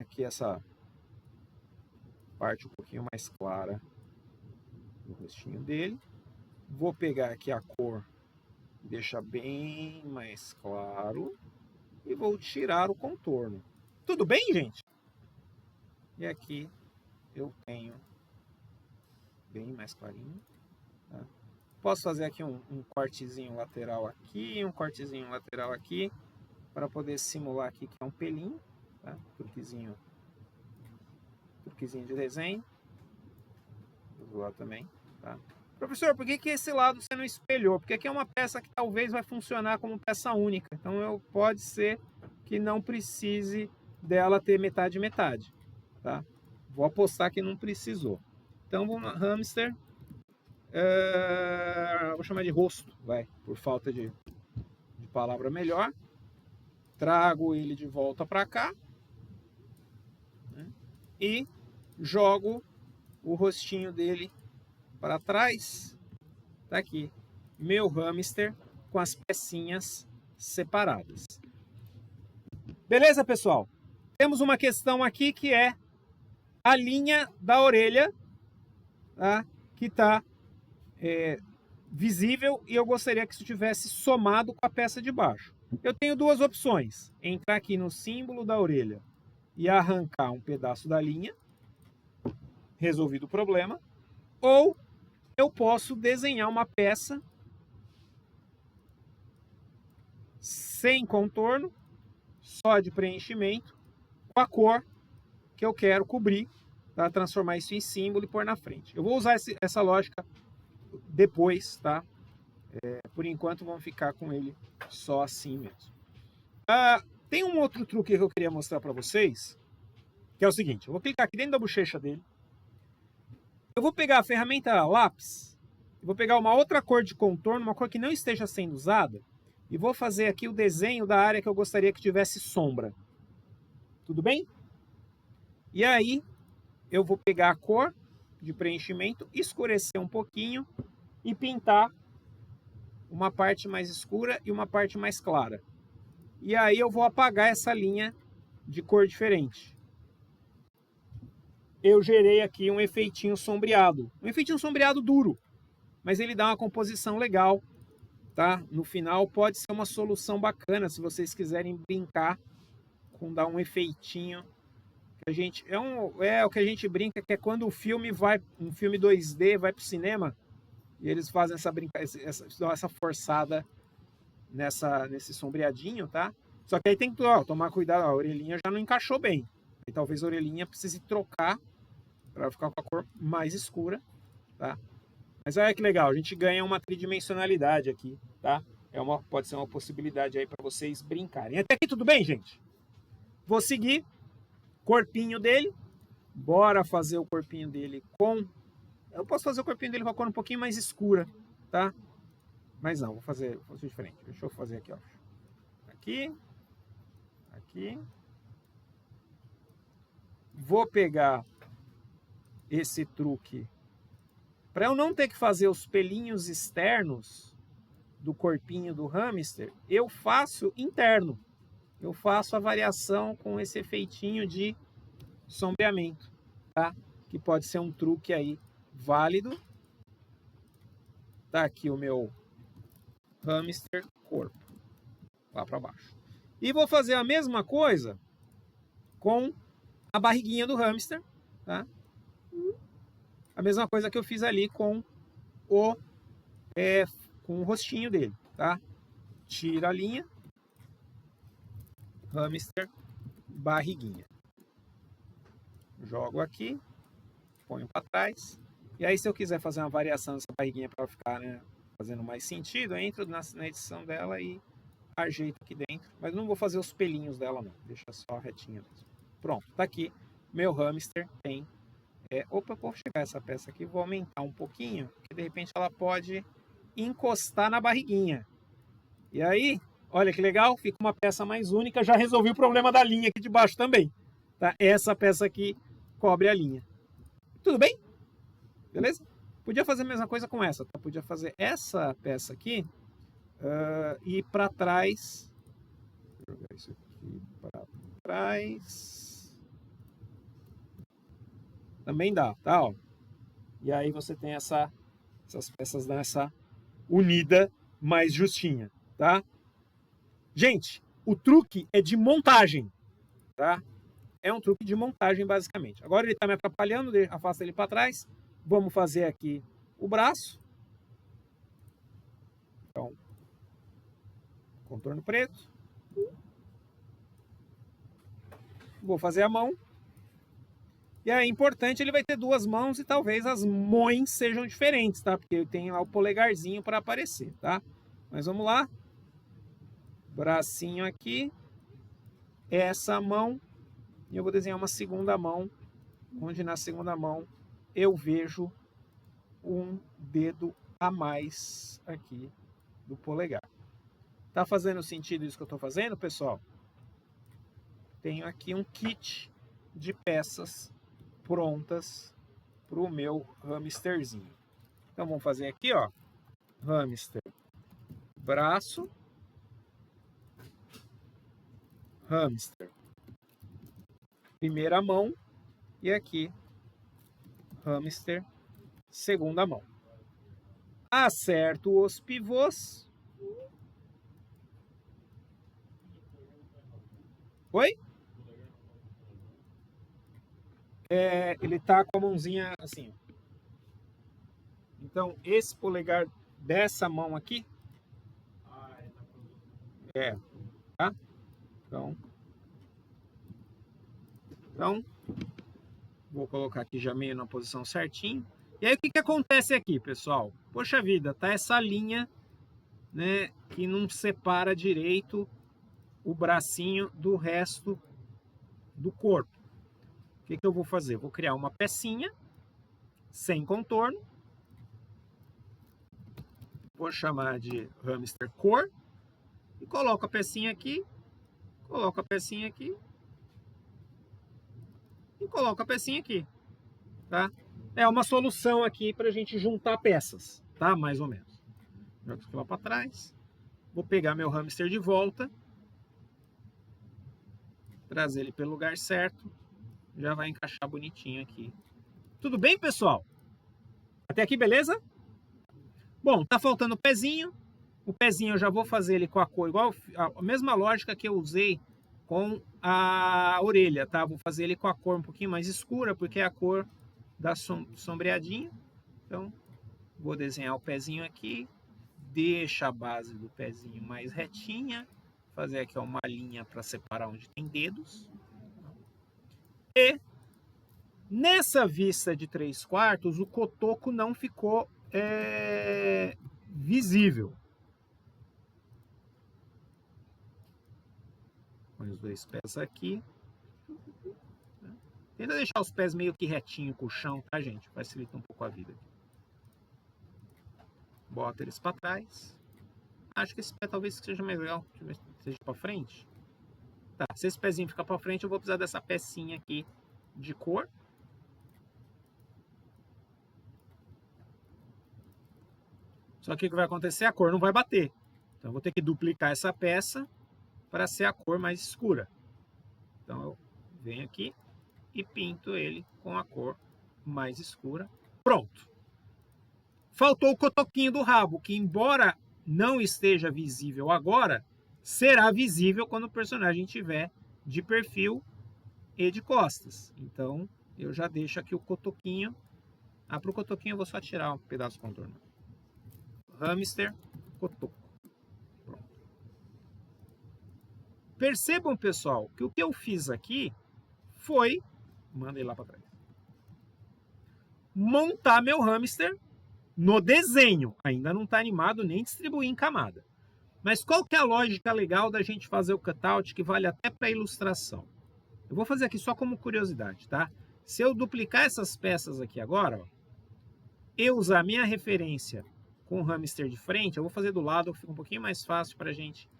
[SPEAKER 1] Aqui essa parte um pouquinho mais clara do rostinho dele. Vou pegar aqui a cor, deixar bem mais claro. E vou tirar o contorno. Tudo bem, gente? E aqui eu tenho bem mais clarinho. Tá? Posso fazer aqui um cortezinho lateral aqui, um cortezinho lateral aqui, para poder simular aqui que é um pelinho, tá? Truquezinho de desenho. Do lado também, tá? Professor, por que esse lado você não espelhou? Porque aqui é uma peça que talvez vai funcionar como peça única. Então pode ser que não precise dela ter metade e metade, tá? Vou apostar que não precisou. Então vamos lá, hamster. Vou chamar de rosto, vai, por falta de palavra melhor. Trago ele de volta para cá, né? E jogo o rostinho dele para trás. Tá aqui, meu hamster com as pecinhas separadas. Beleza, pessoal? Temos uma questão aqui que é a linha da orelha, tá? Que está visível e eu gostaria que isso tivesse somado com a peça de baixo. Eu tenho duas opções: entrar aqui no símbolo da orelha e arrancar um pedaço da linha, resolvido o problema, ou eu posso desenhar uma peça sem contorno, só de preenchimento, com a cor que eu quero cobrir, para transformar isso em símbolo e pôr na frente. Eu vou usar essa lógica depois, tá? Por enquanto vamos ficar com ele só assim mesmo. Tem um outro truque que eu queria mostrar para vocês, que é o seguinte: eu vou clicar aqui dentro da bochecha dele, eu vou pegar a ferramenta lápis, eu vou pegar uma outra cor de contorno, uma cor que não esteja sendo usada, e vou fazer aqui o desenho da área que eu gostaria que tivesse sombra. Tudo bem? E aí eu vou pegar a cor de preenchimento, escurecer um pouquinho e pintar uma parte mais escura e uma parte mais clara. E aí eu vou apagar essa linha de cor diferente. Eu gerei aqui um efeitinho sombreado. Um efeitinho sombreado duro, mas ele dá uma composição legal, tá? No final pode ser uma solução bacana se vocês quiserem brincar com dar um efeitinho. A gente, o que a gente brinca, que é quando um filme 2D vai para o cinema e eles fazem essa forçada nesse sombreadinho, tá? Só que aí tem que tomar cuidado, a orelhinha já não encaixou bem. E talvez a orelhinha precise trocar para ficar com a cor mais escura, tá? Mas olha que legal, a gente ganha uma tridimensionalidade aqui, tá? Pode ser uma possibilidade aí para vocês brincarem. Até aqui tudo bem, gente? Vou seguir. Corpinho dele, bora fazer o corpinho dele com... Eu posso fazer o corpinho dele com a cor um pouquinho mais escura, tá? Mas não, vou fazer diferente. Deixa eu fazer aqui, ó. Aqui. Vou pegar esse truque para eu não ter que fazer os pelinhos externos do corpinho do hamster, eu faço interno. Eu faço a variação com esse efeitinho de sombreamento, tá? Que pode ser um truque aí válido. Tá aqui o meu hamster corpo, lá para baixo. E vou fazer a mesma coisa com a barriguinha do hamster, tá? A mesma coisa que eu fiz ali com o rostinho dele, tá? Tira a linha. Hamster, barriguinha. Jogo aqui, ponho para trás. E aí, se eu quiser fazer uma variação dessa barriguinha para ficar, né, fazendo mais sentido, eu entro na edição dela e ajeito aqui dentro. Mas não vou fazer os pelinhos dela, não. Deixa só retinha mesmo. Pronto, tá aqui. Meu hamster tem... Opa, vou chegar essa peça aqui, vou aumentar um pouquinho, porque de repente ela pode encostar na barriguinha. E aí... Olha que legal, fica uma peça mais única, já resolvi o problema da linha aqui de baixo também. Tá? Essa peça aqui cobre a linha. Tudo bem? Beleza? Podia fazer a mesma coisa com essa, tá? Podia fazer essa peça aqui e para trás. Vou jogar isso aqui para trás. Também dá, tá? Ó. E aí você tem essas peças nessa unida mais justinha, tá? Gente, o truque é de montagem, tá? É um truque de montagem, basicamente. Agora ele tá me atrapalhando, afasta ele para trás. Vamos fazer aqui o braço. Então, contorno preto. Vou fazer a mão. E é importante, ele vai ter duas mãos e talvez as mãos sejam diferentes, tá? Porque ele tem lá o polegarzinho para aparecer, tá? Mas vamos lá. Bracinho aqui. Essa mão. E eu vou desenhar uma segunda mão, onde na segunda mão eu vejo um dedo a mais aqui do polegar. Tá fazendo sentido isso que eu estou fazendo, pessoal? Tenho aqui um kit de peças prontas para o meu hamsterzinho. Então vamos fazer aqui, ó, hamster, braço, hamster, primeira mão e aqui hamster, segunda mão. Acerto os pivôs. Oi? Ele tá com a mãozinha assim. Então, esse polegar dessa mão aqui tá? Então, vou colocar aqui já meio na posição certinho. E aí, o que que acontece aqui, pessoal? Poxa vida, tá essa linha, né, que não separa direito o bracinho do resto do corpo. O que que eu vou fazer? Vou criar uma pecinha sem contorno. Vou chamar de hamster cor. E coloco a pecinha aqui. Coloco a pecinha aqui. E coloco a pecinha aqui. Tá? É uma solução aqui para a gente juntar peças. Tá? Mais ou menos. Jogo isso aqui lá para trás. Vou pegar meu hamster de volta. Trazer ele pelo lugar certo. Já vai encaixar bonitinho aqui. Tudo bem, pessoal? Até aqui, beleza? Bom, tá faltando o pezinho. O pezinho eu já vou fazer ele com a cor igual a mesma lógica que eu usei com a orelha, tá? Vou fazer ele com a cor um pouquinho mais escura, porque é a cor da sombreadinha. Então, vou desenhar o pezinho aqui. Deixa a base do pezinho mais retinha. Fazer aqui uma linha para separar onde tem dedos. E nessa vista de 3/4, o cotoco não ficou visível. Põe os dois pés aqui. Tenta deixar os pés meio que retinho com o chão, tá, gente? Facilita um pouco a vida. Bota eles para trás. Acho que esse pé talvez seja mais legal. Deixa eu ver se seja para frente. Tá, se esse pezinho ficar para frente, eu vou precisar dessa pecinha aqui de cor. Só que o que vai acontecer? A cor não vai bater. Então eu vou ter que duplicar essa peça para ser a cor mais escura. Então eu venho aqui e pinto ele com a cor mais escura. Pronto. Faltou o cotoquinho do rabo, que embora não esteja visível agora, será visível quando o personagem estiver de perfil e de costas. Então, eu já deixo aqui o cotoquinho. Para o cotoquinho eu vou só tirar um pedaço do contorno. Hamster, cotoco. Pronto. Percebam, pessoal, que o que eu fiz aqui foi... Mandei lá para trás. Montar meu hamster no desenho. Ainda não está animado nem distribuir em camada. Mas qual que é a lógica legal da gente fazer o cutout que vale até para ilustração? Eu vou fazer aqui só como curiosidade, tá? Se eu duplicar essas peças aqui agora, ó, eu usar a minha referência com o hamster de frente, eu vou fazer do lado, fica um pouquinho mais fácil para a gente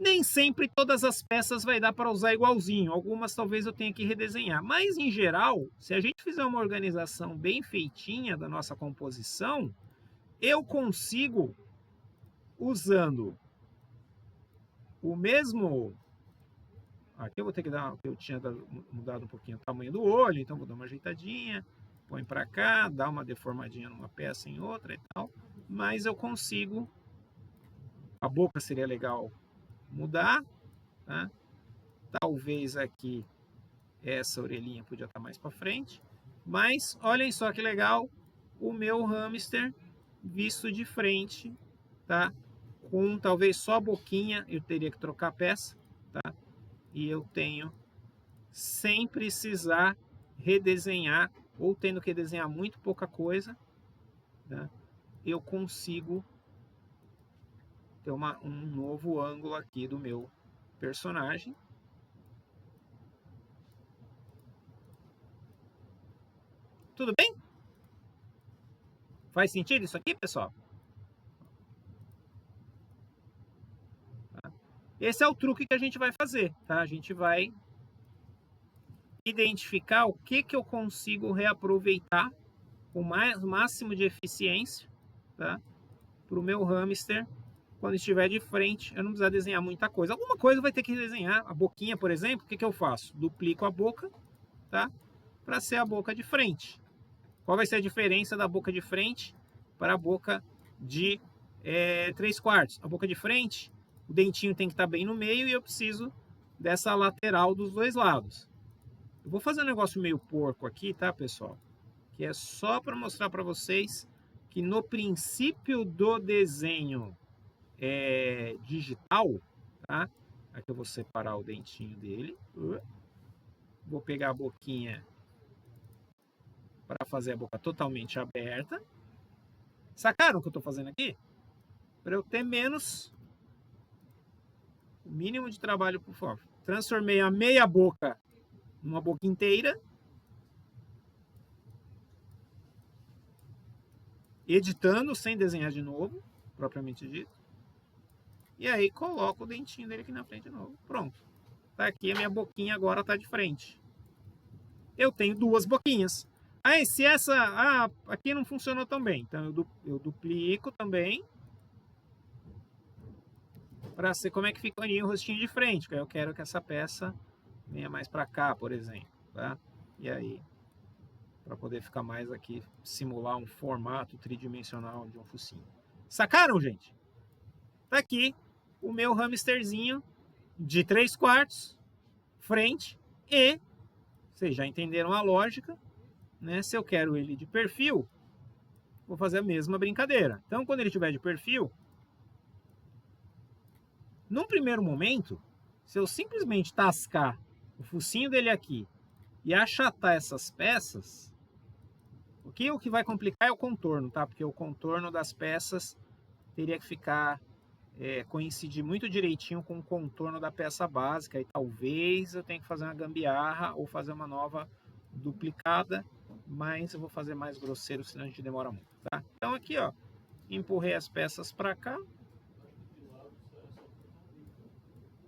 [SPEAKER 1] Nem sempre todas as peças vai dar para usar igualzinho. Algumas talvez eu tenha que redesenhar. Mas, em geral, se a gente fizer uma organização bem feitinha da nossa composição, eu consigo, usando o mesmo... Aqui eu vou ter que dar... Eu tinha mudado um pouquinho o tamanho do olho, então vou dar uma ajeitadinha. Põe para cá, dá uma deformadinha numa peça em outra e tal. Mas eu consigo... A boca seria legal mudar, tá? Talvez aqui essa orelhinha podia estar mais para frente, mas olhem só que legal o meu hamster visto de frente, tá? Com talvez só a boquinha, eu teria que trocar a peça, tá? E eu tenho, sem precisar redesenhar ou tendo que desenhar muito pouca coisa, tá? Eu consigo ter um novo ângulo aqui do meu personagem. Tudo bem? Faz sentido isso aqui, pessoal? Esse é o truque que a gente vai fazer, tá? A gente vai identificar o que eu consigo reaproveitar com o máximo de eficiência, tá? Para o meu hamster, quando estiver de frente, eu não precisar desenhar muita coisa. Alguma coisa vai ter que desenhar. A boquinha, por exemplo, o que eu faço? Duplico a boca, tá? Para ser a boca de frente. Qual vai ser a diferença da boca de frente para a boca de 3/4? A boca de frente, o dentinho tem que estar bem no meio e eu preciso dessa lateral dos dois lados. Eu vou fazer um negócio meio porco aqui, tá, pessoal? Que é só para mostrar para vocês que no princípio do desenho digital, tá? Aqui eu vou separar o dentinho dele. Vou pegar a boquinha para fazer a boca totalmente aberta. Sacaram o que eu estou fazendo aqui? Para eu ter menos, o mínimo de trabalho por favor. Transformei a meia boca numa boca inteira. Editando, sem desenhar de novo, propriamente dito. E aí coloco o dentinho dele aqui na frente de novo. Pronto. Tá aqui, a minha boquinha agora tá de frente. Eu tenho duas boquinhas. Aí, se essa aqui não funcionou tão bem, então eu duplico também para ser como é que ficaria o rostinho de frente, porque eu quero que essa peça venha mais para cá, por exemplo, tá? E aí, para poder ficar mais aqui, simular um formato tridimensional de um focinho. Sacaram, gente? Tá aqui o meu hamsterzinho de 3/4, frente, e vocês já entenderam a lógica, né? Se eu quero ele de perfil, vou fazer a mesma brincadeira. Então, quando ele estiver de perfil, num primeiro momento, se eu simplesmente tascar o focinho dele aqui e achatar essas peças, o que vai complicar é o contorno, tá? Porque o contorno das peças teria que ficar coincidir muito direitinho com o contorno da peça básica e talvez eu tenha que fazer uma gambiarra ou fazer uma nova duplicada, mas eu vou fazer mais grosseiro, senão a gente demora muito, tá? Então aqui, ó, empurrei as peças para cá.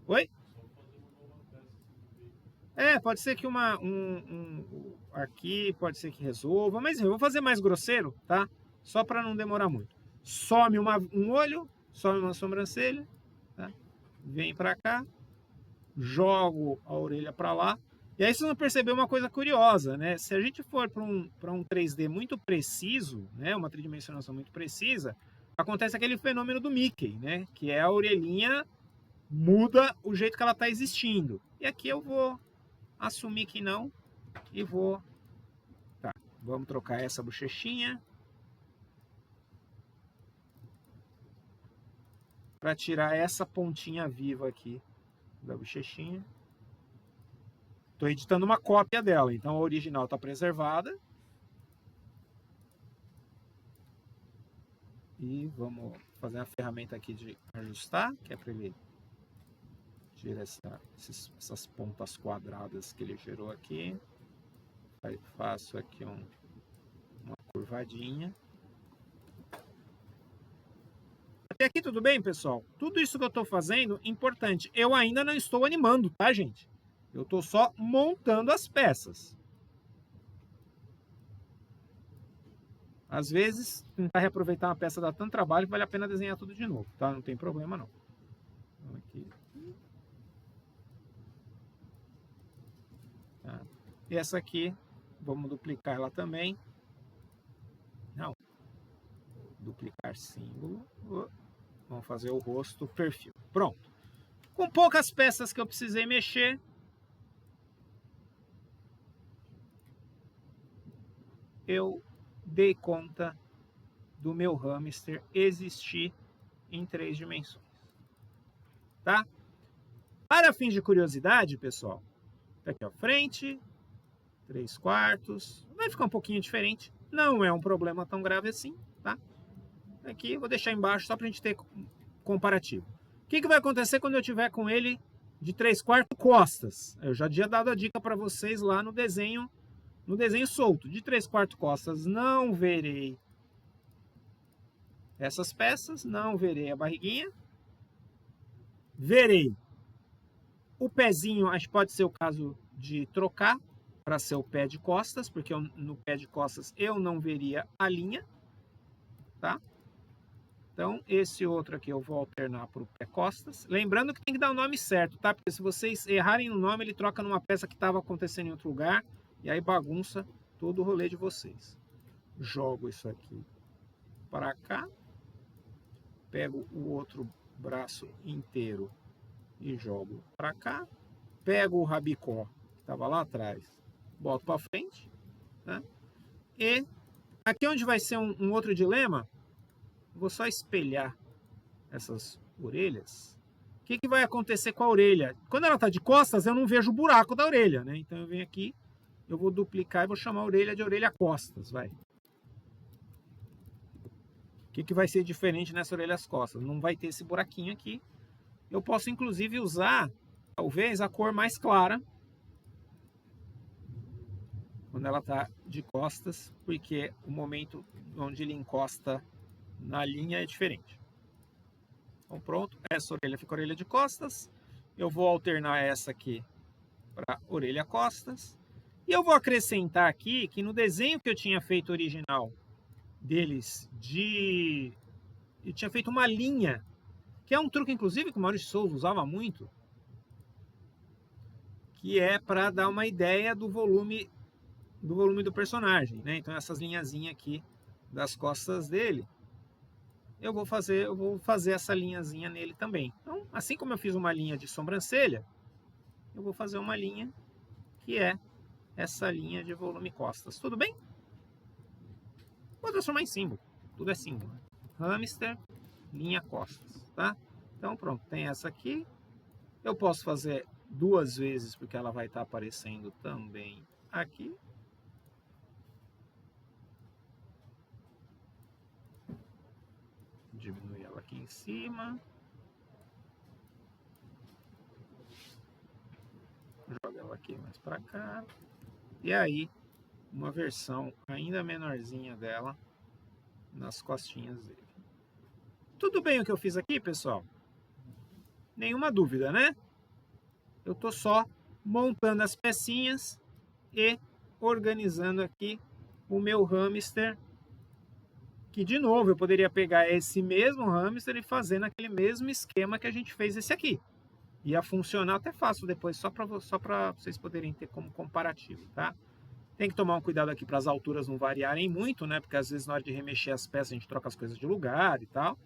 [SPEAKER 1] Oi? Pode ser que aqui pode ser que resolva, mas eu vou fazer mais grosseiro, tá? Só para não demorar muito. Some um olho, some uma sobrancelha, tá? Vem para cá, jogo a orelha para lá. E aí vocês vão perceber uma coisa curiosa, né? Se a gente for para um 3D muito preciso, né? Uma tridimensionação muito precisa, acontece aquele fenômeno do Mickey, né? Que é a orelhinha muda o jeito que ela está existindo. E aqui eu vou assumir que não e vou... Tá, vamos trocar essa bochechinha para tirar essa pontinha viva aqui da bochechinha. Estou editando uma cópia dela, então a original está preservada. E vamos fazer uma ferramenta aqui de ajustar, que é para ele tirar essas pontas quadradas que ele gerou aqui. Aí faço aqui uma curvadinha. Até aqui tudo bem, pessoal? Tudo isso que eu estou fazendo, importante. Eu ainda não estou animando, tá, gente? Eu estou só montando as peças. Às vezes, tentar reaproveitar uma peça dá tanto trabalho que vale a pena desenhar tudo de novo, tá? Não tem problema, não. Então, aqui. Tá. E essa aqui, vamos duplicar ela também. Não. Duplicar símbolo. Vamos fazer o rosto, perfil. Pronto. Com poucas peças que eu precisei mexer, eu dei conta do meu hamster existir em 3 dimensões. Tá? Para fins de curiosidade, pessoal, tá aqui, ó, frente, 3/4, vai ficar um pouquinho diferente, não é um problema tão grave assim, tá? Aqui, vou deixar embaixo só para a gente ter comparativo. O que vai acontecer quando eu tiver com ele de 3/4 costas? Eu já tinha dado a dica para vocês lá no desenho solto. De 3/4 costas não verei essas peças, não verei a barriguinha, verei o pezinho, acho que pode ser o caso de trocar para ser o pé de costas, porque no pé de costas eu não veria a linha, tá? Então, esse outro aqui eu vou alternar para o pé costas. Lembrando que tem que dar o nome certo, tá? Porque se vocês errarem no nome, ele troca numa peça que estava acontecendo em outro lugar, e aí bagunça todo o rolê de vocês. Jogo isso aqui para cá. Pego o outro braço inteiro e jogo para cá. Pego o rabicó que estava lá atrás, boto para frente, né? E aqui onde vai ser um outro dilema, vou só espelhar essas orelhas. O que vai acontecer com a orelha? Quando ela está de costas, eu não vejo o buraco da orelha, né? Então eu venho aqui, eu vou duplicar e vou chamar a orelha de orelha costas, vai. O que vai ser diferente nessa orelha às costas? Não vai ter esse buraquinho aqui. Eu posso, inclusive, usar, talvez, a cor mais clara quando ela está de costas, porque o momento onde ele encosta na linha é diferente. Então, pronto. Essa orelha fica orelha de costas. Eu vou alternar essa aqui para orelha costas. E eu vou acrescentar aqui que no desenho que eu tinha feito original deles, eu tinha feito uma linha, que é um truque, inclusive, que o Maurício Souza usava muito, que é para dar uma ideia do volume do personagem, né? Então, essas linhazinhas aqui das costas dele, eu vou fazer essa linhazinha nele também. Então, assim como eu fiz uma linha de sobrancelha, eu vou fazer uma linha que é essa linha de volume costas. Tudo bem? Vou transformar em símbolo. Tudo é símbolo. Hamster, linha costas, tá? Então, pronto. Tem essa aqui. Eu posso fazer 2 vezes, porque ela vai estar aparecendo também aqui. Diminuir ela aqui em cima. Joga ela aqui mais para cá. E aí, uma versão ainda menorzinha dela nas costinhas dele. Tudo bem o que eu fiz aqui, pessoal? Nenhuma dúvida, né? Eu tô só montando as pecinhas e organizando aqui o meu hamster, que de novo eu poderia pegar esse mesmo hamster e fazer naquele mesmo esquema que a gente fez esse aqui. Ia funcionar até fácil depois, só para vocês poderem ter como comparativo, tá? Tem que tomar um cuidado aqui para as alturas não variarem muito, né? Porque às vezes na hora de remexer as peças a gente troca as coisas de lugar e tal.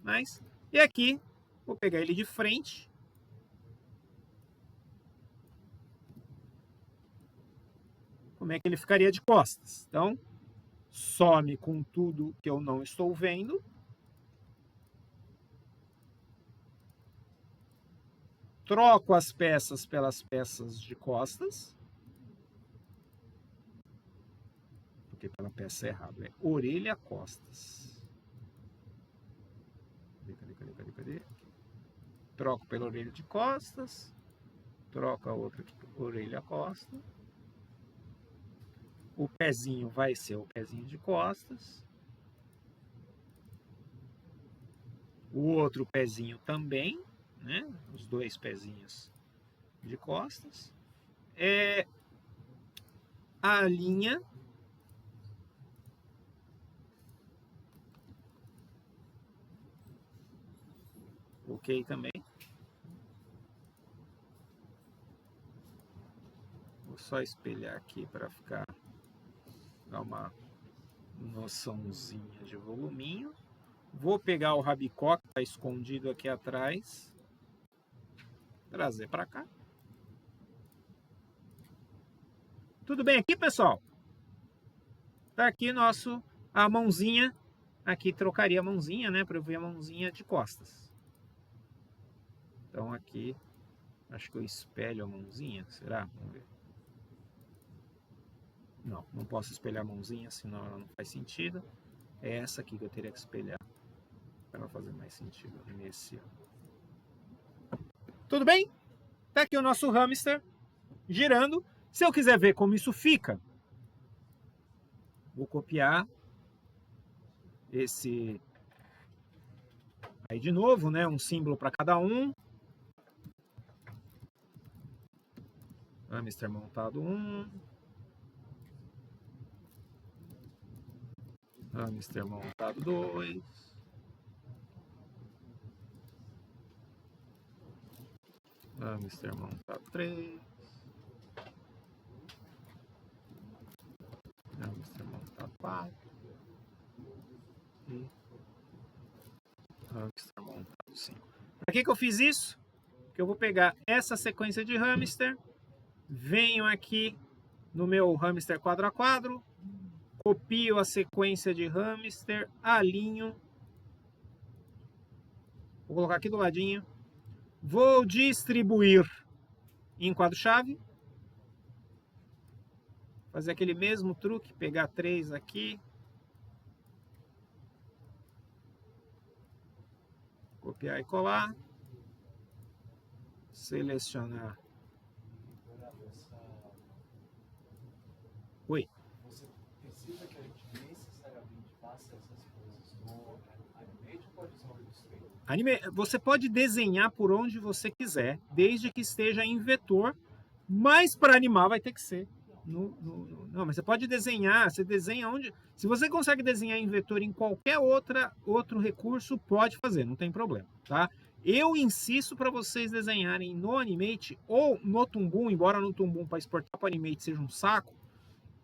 [SPEAKER 1] Mas, e aqui, vou pegar ele de frente. Como é que ele ficaria de costas? Então, some com tudo que eu não estou vendo. Troco as peças pelas peças de costas. Porque pela peça é errado. É orelha costas. Cadê? Troco pela orelha de costas. Troco a outra aqui por orelha costa. O pezinho vai ser o pezinho de costas. O outro pezinho também, né? Os dois pezinhos de costas. A linha. Ok também. Vou só espelhar aqui para dar uma noçãozinha de voluminho. Vou pegar o rabicó que está escondido aqui atrás, trazer para cá. Tudo bem aqui, pessoal? Tá aqui a mãozinha. Aqui trocaria a mãozinha, né? Para eu ver a mãozinha de costas. Então aqui, acho que eu espelho a mãozinha. Será? Vamos ver. Não posso espelhar a mãozinha, senão ela não faz sentido. É essa aqui que eu teria que espelhar para ela fazer mais sentido nesse. Tudo bem? Tá aqui o nosso hamster girando. Se eu quiser ver como isso fica, vou copiar esse aí de novo, né? Um símbolo para cada um. Hamster montado 1. Hamster montado 2. Hamster montado 3. Hamster montado 4. E hamster montado 5. Para que eu fiz isso? Porque eu vou pegar essa sequência de hamster, venho aqui no meu hamster quadro a quadro, copio a sequência de hamster, alinho, vou colocar aqui do ladinho, vou distribuir em quadro-chave, fazer aquele mesmo truque, pegar 3 aqui, copiar e colar, selecionar. Oi.
[SPEAKER 4] Você precisa que a gente necessariamente faça essas coisas no Animate ou pode usar o Illustrator?
[SPEAKER 1] Você pode desenhar por onde você quiser, desde que esteja em vetor, mas para animar vai ter que ser. Não, mas você pode desenhar, você desenha onde. Se você consegue desenhar em vetor em qualquer outro recurso, pode fazer, não tem problema, tá? Eu insisto para vocês desenharem no Animate ou no Toon, embora no Toon para exportar para o Animate seja um saco,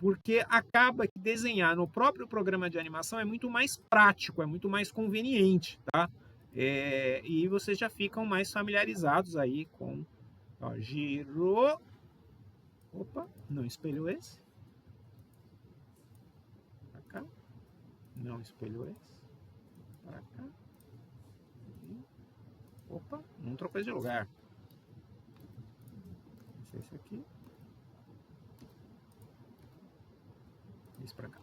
[SPEAKER 1] porque acaba que desenhar no próprio programa de animação é muito mais prático, é muito mais conveniente, tá? E vocês já ficam mais familiarizados aí com... Ó, girou... Opa, não espelhou esse. Pra cá. Não espelhou esse. Pra cá. Opa, não trocou de lugar. Esse aqui. Esse pra cá.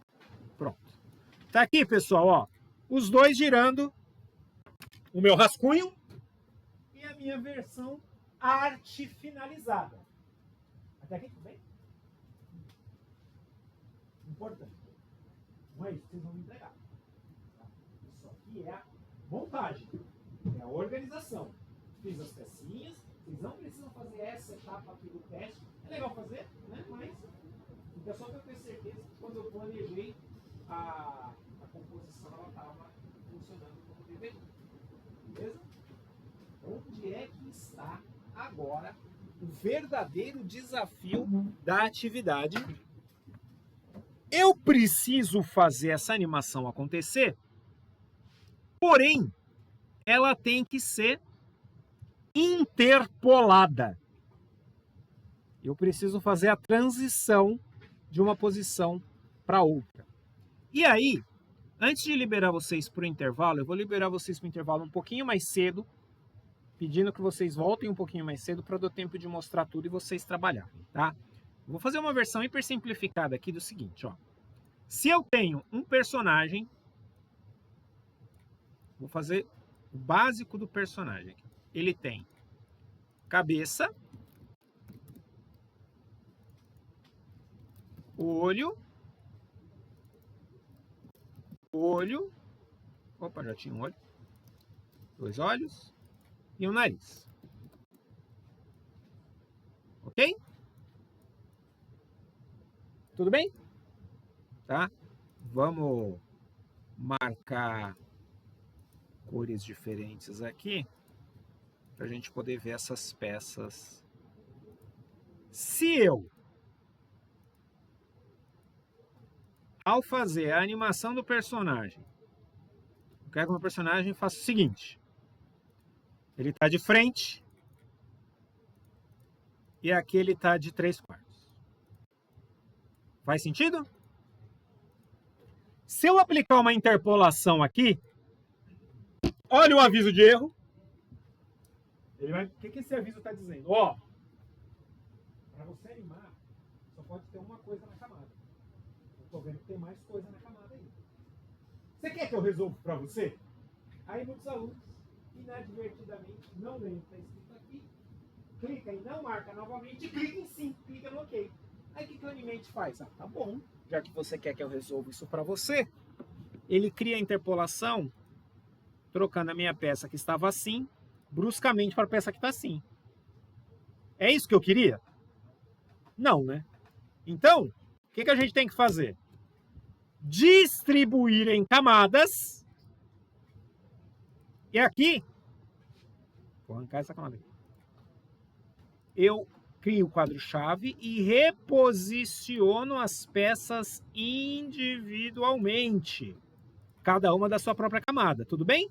[SPEAKER 1] Pronto. Tá aqui, pessoal, ó. Os dois girando. O meu rascunho. E a minha versão arte finalizada. Até aqui tudo bem? Importante. Não é isso que vocês vão me entregar. Tá? Isso aqui é a montagem. É a organização. Fiz as pecinhas. Vocês não precisam fazer essa etapa aqui do teste. É legal fazer, né? Mas fica só para eu ter certeza que quando eu planejei a composição, ela estava funcionando como deveria. Beleza? Onde é que está agora o verdadeiro desafio da atividade? Eu preciso fazer essa animação acontecer, porém, ela tem que ser interpolada. Eu preciso fazer a transição de uma posição para outra. E aí, antes de liberar vocês para o intervalo, eu vou liberar vocês para o intervalo um pouquinho mais cedo, pedindo que vocês voltem um pouquinho mais cedo para dar tempo de mostrar tudo e vocês trabalharem, tá? Vou fazer uma versão hiper simplificada aqui do seguinte, ó. Se eu tenho um personagem, vou fazer o básico do personagem. Ele tem cabeça, olho, opa, já tinha um olho, 2 olhos e um nariz. Ok? Tudo bem? Tá? Vamos marcar cores diferentes aqui para a gente poder ver essas peças. Se eu, ao fazer a animação do personagem, eu quero que o meu personagem faça o seguinte: ele está de frente e aqui ele está de 3/4. Faz sentido? Se eu aplicar uma interpolação aqui, olha o aviso de erro. O que esse aviso está dizendo? Ó, para você animar, só pode ter uma coisa na camada. Eu estou vendo que tem mais coisa na camada aí. Você quer que eu resolva para você? Aí muitos alunos, inadvertidamente, não leem o que está escrito aqui, clica em não marca novamente e clica em sim, clica no ok. Aí o que o Animate faz? Ah, tá bom, já que você quer que eu resolva isso para você, ele cria a interpolação, trocando a minha peça que estava assim, bruscamente para a peça que está assim. É isso que eu queria? Não, né? Então, o que a gente tem que fazer? Distribuir em camadas. E aqui, vou arrancar essa camada aqui. Eu crio o quadro-chave e reposiciono as peças individualmente, cada uma da sua própria camada, tudo bem?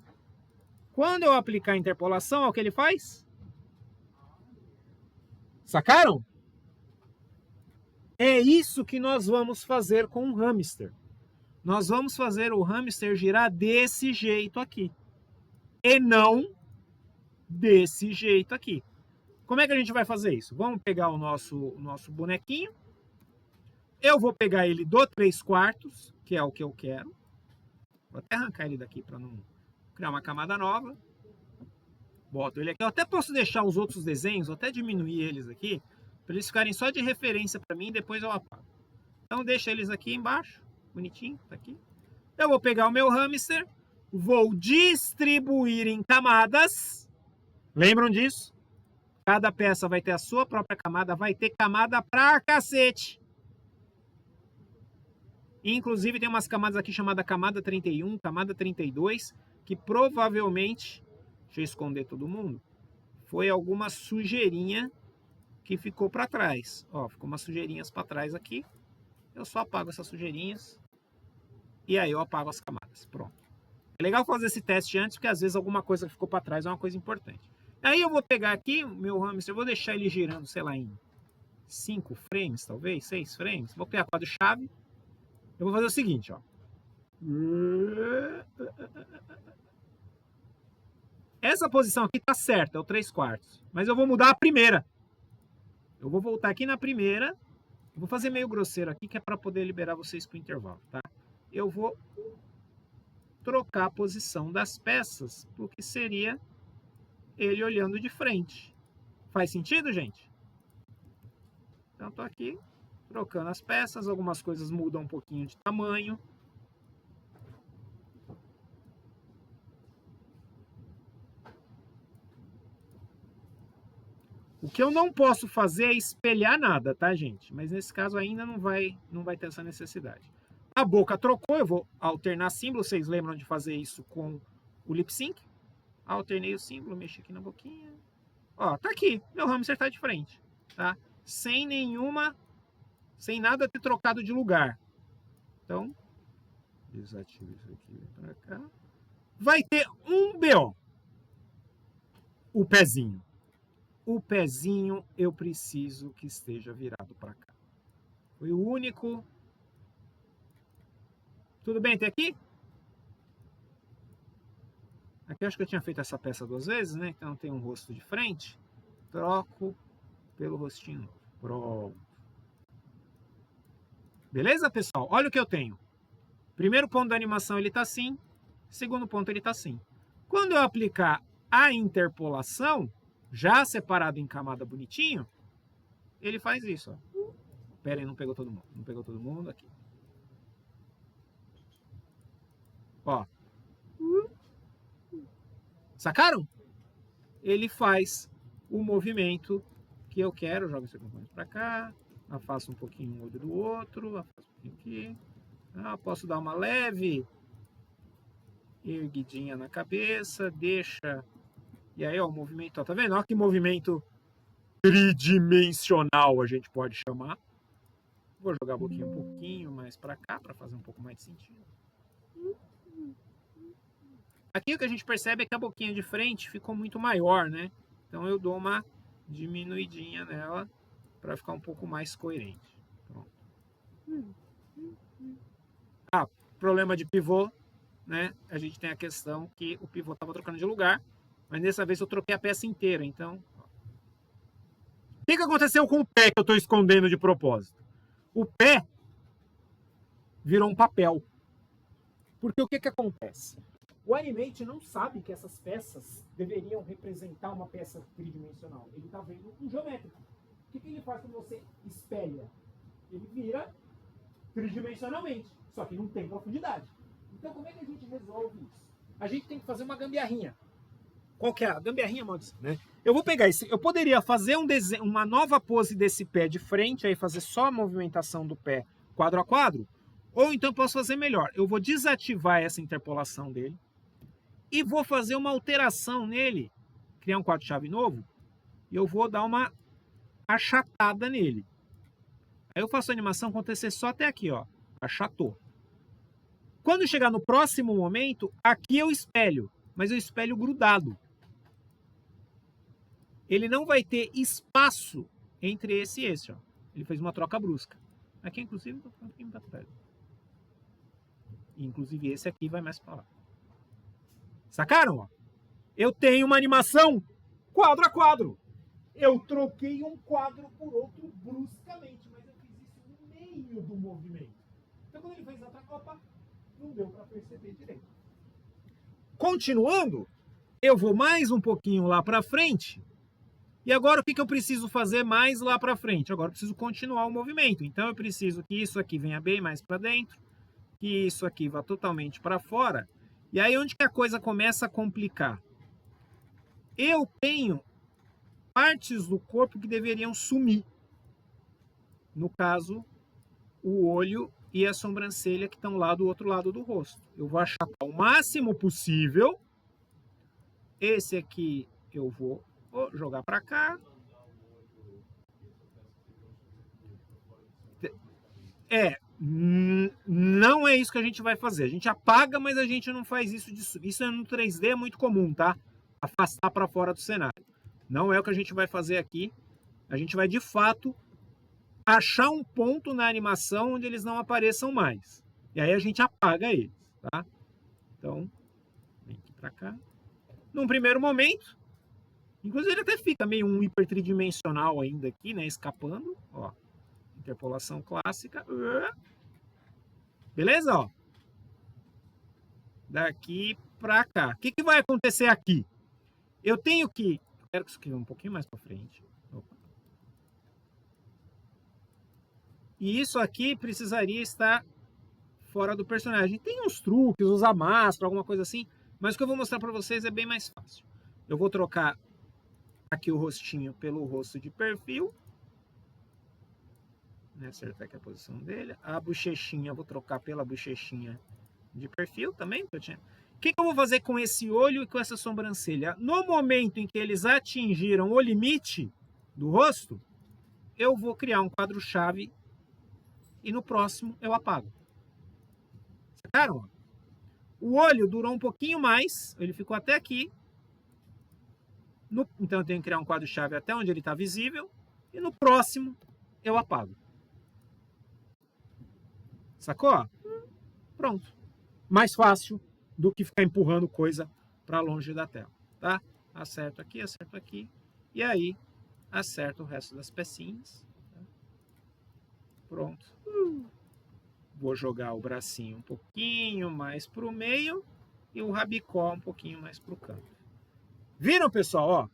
[SPEAKER 1] Quando eu aplicar a interpolação, é o que ele faz? Sacaram? É isso que nós vamos fazer com o hamster. Nós vamos fazer o hamster girar desse jeito aqui. E não desse jeito aqui. Como é que a gente vai fazer isso? Vamos pegar o nosso bonequinho. Eu vou pegar ele do 3/4, que é o que eu quero. Vou até arrancar ele daqui para não criar uma camada nova. Boto ele aqui. Eu até posso deixar os outros desenhos, vou até diminuir eles aqui, para eles ficarem só de referência para mim e depois eu apago. Então deixa eles aqui embaixo, bonitinho, tá aqui. Eu vou pegar o meu hamster, vou distribuir em camadas. Lembram disso? Cada peça vai ter a sua própria camada, vai ter camada pra cacete. Inclusive tem umas camadas aqui chamada camada 31, camada 32, que provavelmente, deixa eu esconder todo mundo, foi alguma sujeirinha que ficou para trás. Ó, ficou umas sujeirinhas para trás aqui. Eu só apago essas sujeirinhas e aí eu apago as camadas. Pronto. É legal fazer esse teste antes, porque às vezes alguma coisa que ficou para trás é uma coisa importante. Aí eu vou pegar aqui o meu hamster, eu vou deixar ele girando, sei lá, em 5 frames, talvez, 6 frames. Vou criar quadro-chave. Eu vou fazer o seguinte, ó. Essa posição aqui tá certa, é o 3/4. Mas eu vou mudar a primeira. Eu vou voltar aqui na primeira. Eu vou fazer meio grosseiro aqui, que é para poder liberar vocês para o intervalo, tá? Eu vou trocar a posição das peças, porque seria ele olhando de frente. Faz sentido, gente? Então, tô aqui trocando as peças. Algumas coisas mudam um pouquinho de tamanho. O que eu não posso fazer é espelhar nada, tá, gente? Mas nesse caso ainda não vai ter essa necessidade. A boca trocou, eu vou alternar símbolo. Vocês lembram de fazer isso com o lip sync? Alternei o símbolo, mexi aqui na boquinha. Ó, tá aqui. Meu hamster tá de frente, tá? Sem nada ter trocado de lugar. Então, desativo isso aqui pra cá. Vai ter um BO. O pezinho. O pezinho eu preciso que esteja virado para cá. Foi o único. Tudo bem até aqui? Aqui eu acho que eu tinha feito essa peça 2 vezes, né? Então tem um rosto de frente. Troco pelo rostinho. Pronto. Beleza, pessoal? Olha o que eu tenho. Primeiro ponto da animação ele tá assim. Segundo ponto ele tá assim. Quando eu aplicar a interpolação, já separado em camada bonitinho, ele faz isso, ó. Pera aí, não pegou todo mundo. Não pegou todo mundo aqui. Ó. Sacaram? Ele faz o movimento que eu quero. Jogo esse componente para cá, afasto um pouquinho um olho do outro, afasto um pouquinho aqui. Posso dar uma leve erguidinha na cabeça, deixa... E aí, ó, o movimento, ó, tá vendo? Olha que movimento tridimensional a gente pode chamar. Vou jogar a boquinha um pouquinho mais para cá, para fazer um pouco mais de sentido. Aqui o que a gente percebe é que a boquinha de frente ficou muito maior, né? Então eu dou uma diminuidinha nela para ficar um pouco mais coerente. Pronto. Problema de pivô, né? A gente tem a questão que o pivô estava trocando de lugar, mas dessa vez eu troquei a peça inteira, então... O que aconteceu com o pé que eu estou escondendo de propósito? O pé virou um papel. Porque o que acontece? O Animate não sabe que essas peças deveriam representar uma peça tridimensional. Ele está vendo um geométrico. O que ele faz quando você espelha? Ele vira tridimensionalmente, só que não tem profundidade. Então como é que a gente resolve isso? A gente tem que fazer uma gambiarrinha. Qual que é a gambiarrinha, Maurício? Né? Eu vou pegar esse. Eu poderia fazer uma nova pose desse pé de frente, aí fazer só a movimentação do pé quadro a quadro, ou então posso fazer melhor. Eu vou desativar essa interpolação dele e vou fazer uma alteração nele, criar um quadro-chave novo, e eu vou dar uma achatada nele. Aí eu faço a animação acontecer só até aqui, ó. Achatou. Quando chegar no próximo momento, aqui eu espelho, mas eu espelho grudado. Ele não vai ter espaço entre esse e esse, ó. Ele fez uma troca brusca. Aqui, inclusive, tô falando aqui perto. Inclusive, esse aqui vai mais para lá. Sacaram, ó? Eu tenho uma animação quadro a quadro. Eu troquei um quadro por outro bruscamente, mas eu fiz isso no meio do movimento. Então, quando ele fez a opa, não deu para perceber direito. Continuando, eu vou mais um pouquinho lá para frente. E agora o que eu preciso fazer mais lá para frente? Agora eu preciso continuar o movimento. Então eu preciso que isso aqui venha bem mais para dentro, que isso aqui vá totalmente para fora. E aí onde que a coisa começa a complicar? Eu tenho partes do corpo que deveriam sumir. No caso, o olho e a sobrancelha que estão lá do outro lado do rosto. Eu vou achatar o máximo possível. Esse aqui eu vou jogar para cá. Não é isso que a gente vai fazer. A gente apaga, mas a gente não faz isso. Isso no 3D é muito comum, tá? Afastar para fora do cenário. Não é o que a gente vai fazer aqui. A gente vai, de fato, achar um ponto na animação onde eles não apareçam mais. E aí a gente apaga eles, tá? Então, vem aqui para cá. Num primeiro momento, inclusive ele até fica meio um hipertridimensional ainda aqui, né? Escapando, ó. Interpolação clássica. Beleza, ó? Daqui para cá. O que vai acontecer aqui? Eu tenho que... Quero que isso aqui vá um pouquinho mais para frente. Opa. E isso aqui precisaria estar fora do personagem. Tem uns truques, usar máscara, alguma coisa assim. Mas o que eu vou mostrar para vocês é bem mais fácil. Eu vou trocar aqui o rostinho pelo rosto de perfil. Acertar aqui a posição dele. A bochechinha eu vou trocar pela bochechinha de perfil também. O que eu vou fazer com esse olho e com essa sobrancelha? No momento em que eles atingiram o limite do rosto, eu vou criar um quadro-chave e no próximo eu apago. Sacaram? O olho durou um pouquinho mais, ele ficou até aqui. Então eu tenho que criar um quadro-chave até onde ele está visível e no próximo eu apago. Sacou? Pronto. Mais fácil do que ficar empurrando coisa para longe da tela, tá? Acerto aqui, e aí acerto o resto das pecinhas. Tá? Pronto. Vou jogar o bracinho um pouquinho mais para o meio e o rabicó um pouquinho mais para o canto. Viram, pessoal? Ó,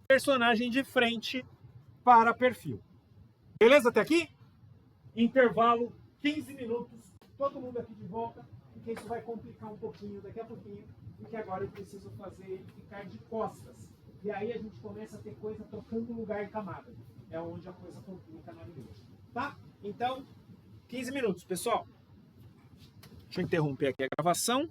[SPEAKER 1] personagem de frente para perfil. Beleza até aqui? Intervalo 15 minutos. Todo mundo aqui de volta. porque isso vai complicar um pouquinho daqui a pouquinho, porque agora eu preciso fazer ele ficar de costas. E aí a gente começa a ter coisa trocando lugar de camada. É onde a coisa complica na igreja. Tá? Então, 15 minutos, pessoal. Deixa eu interromper aqui a gravação.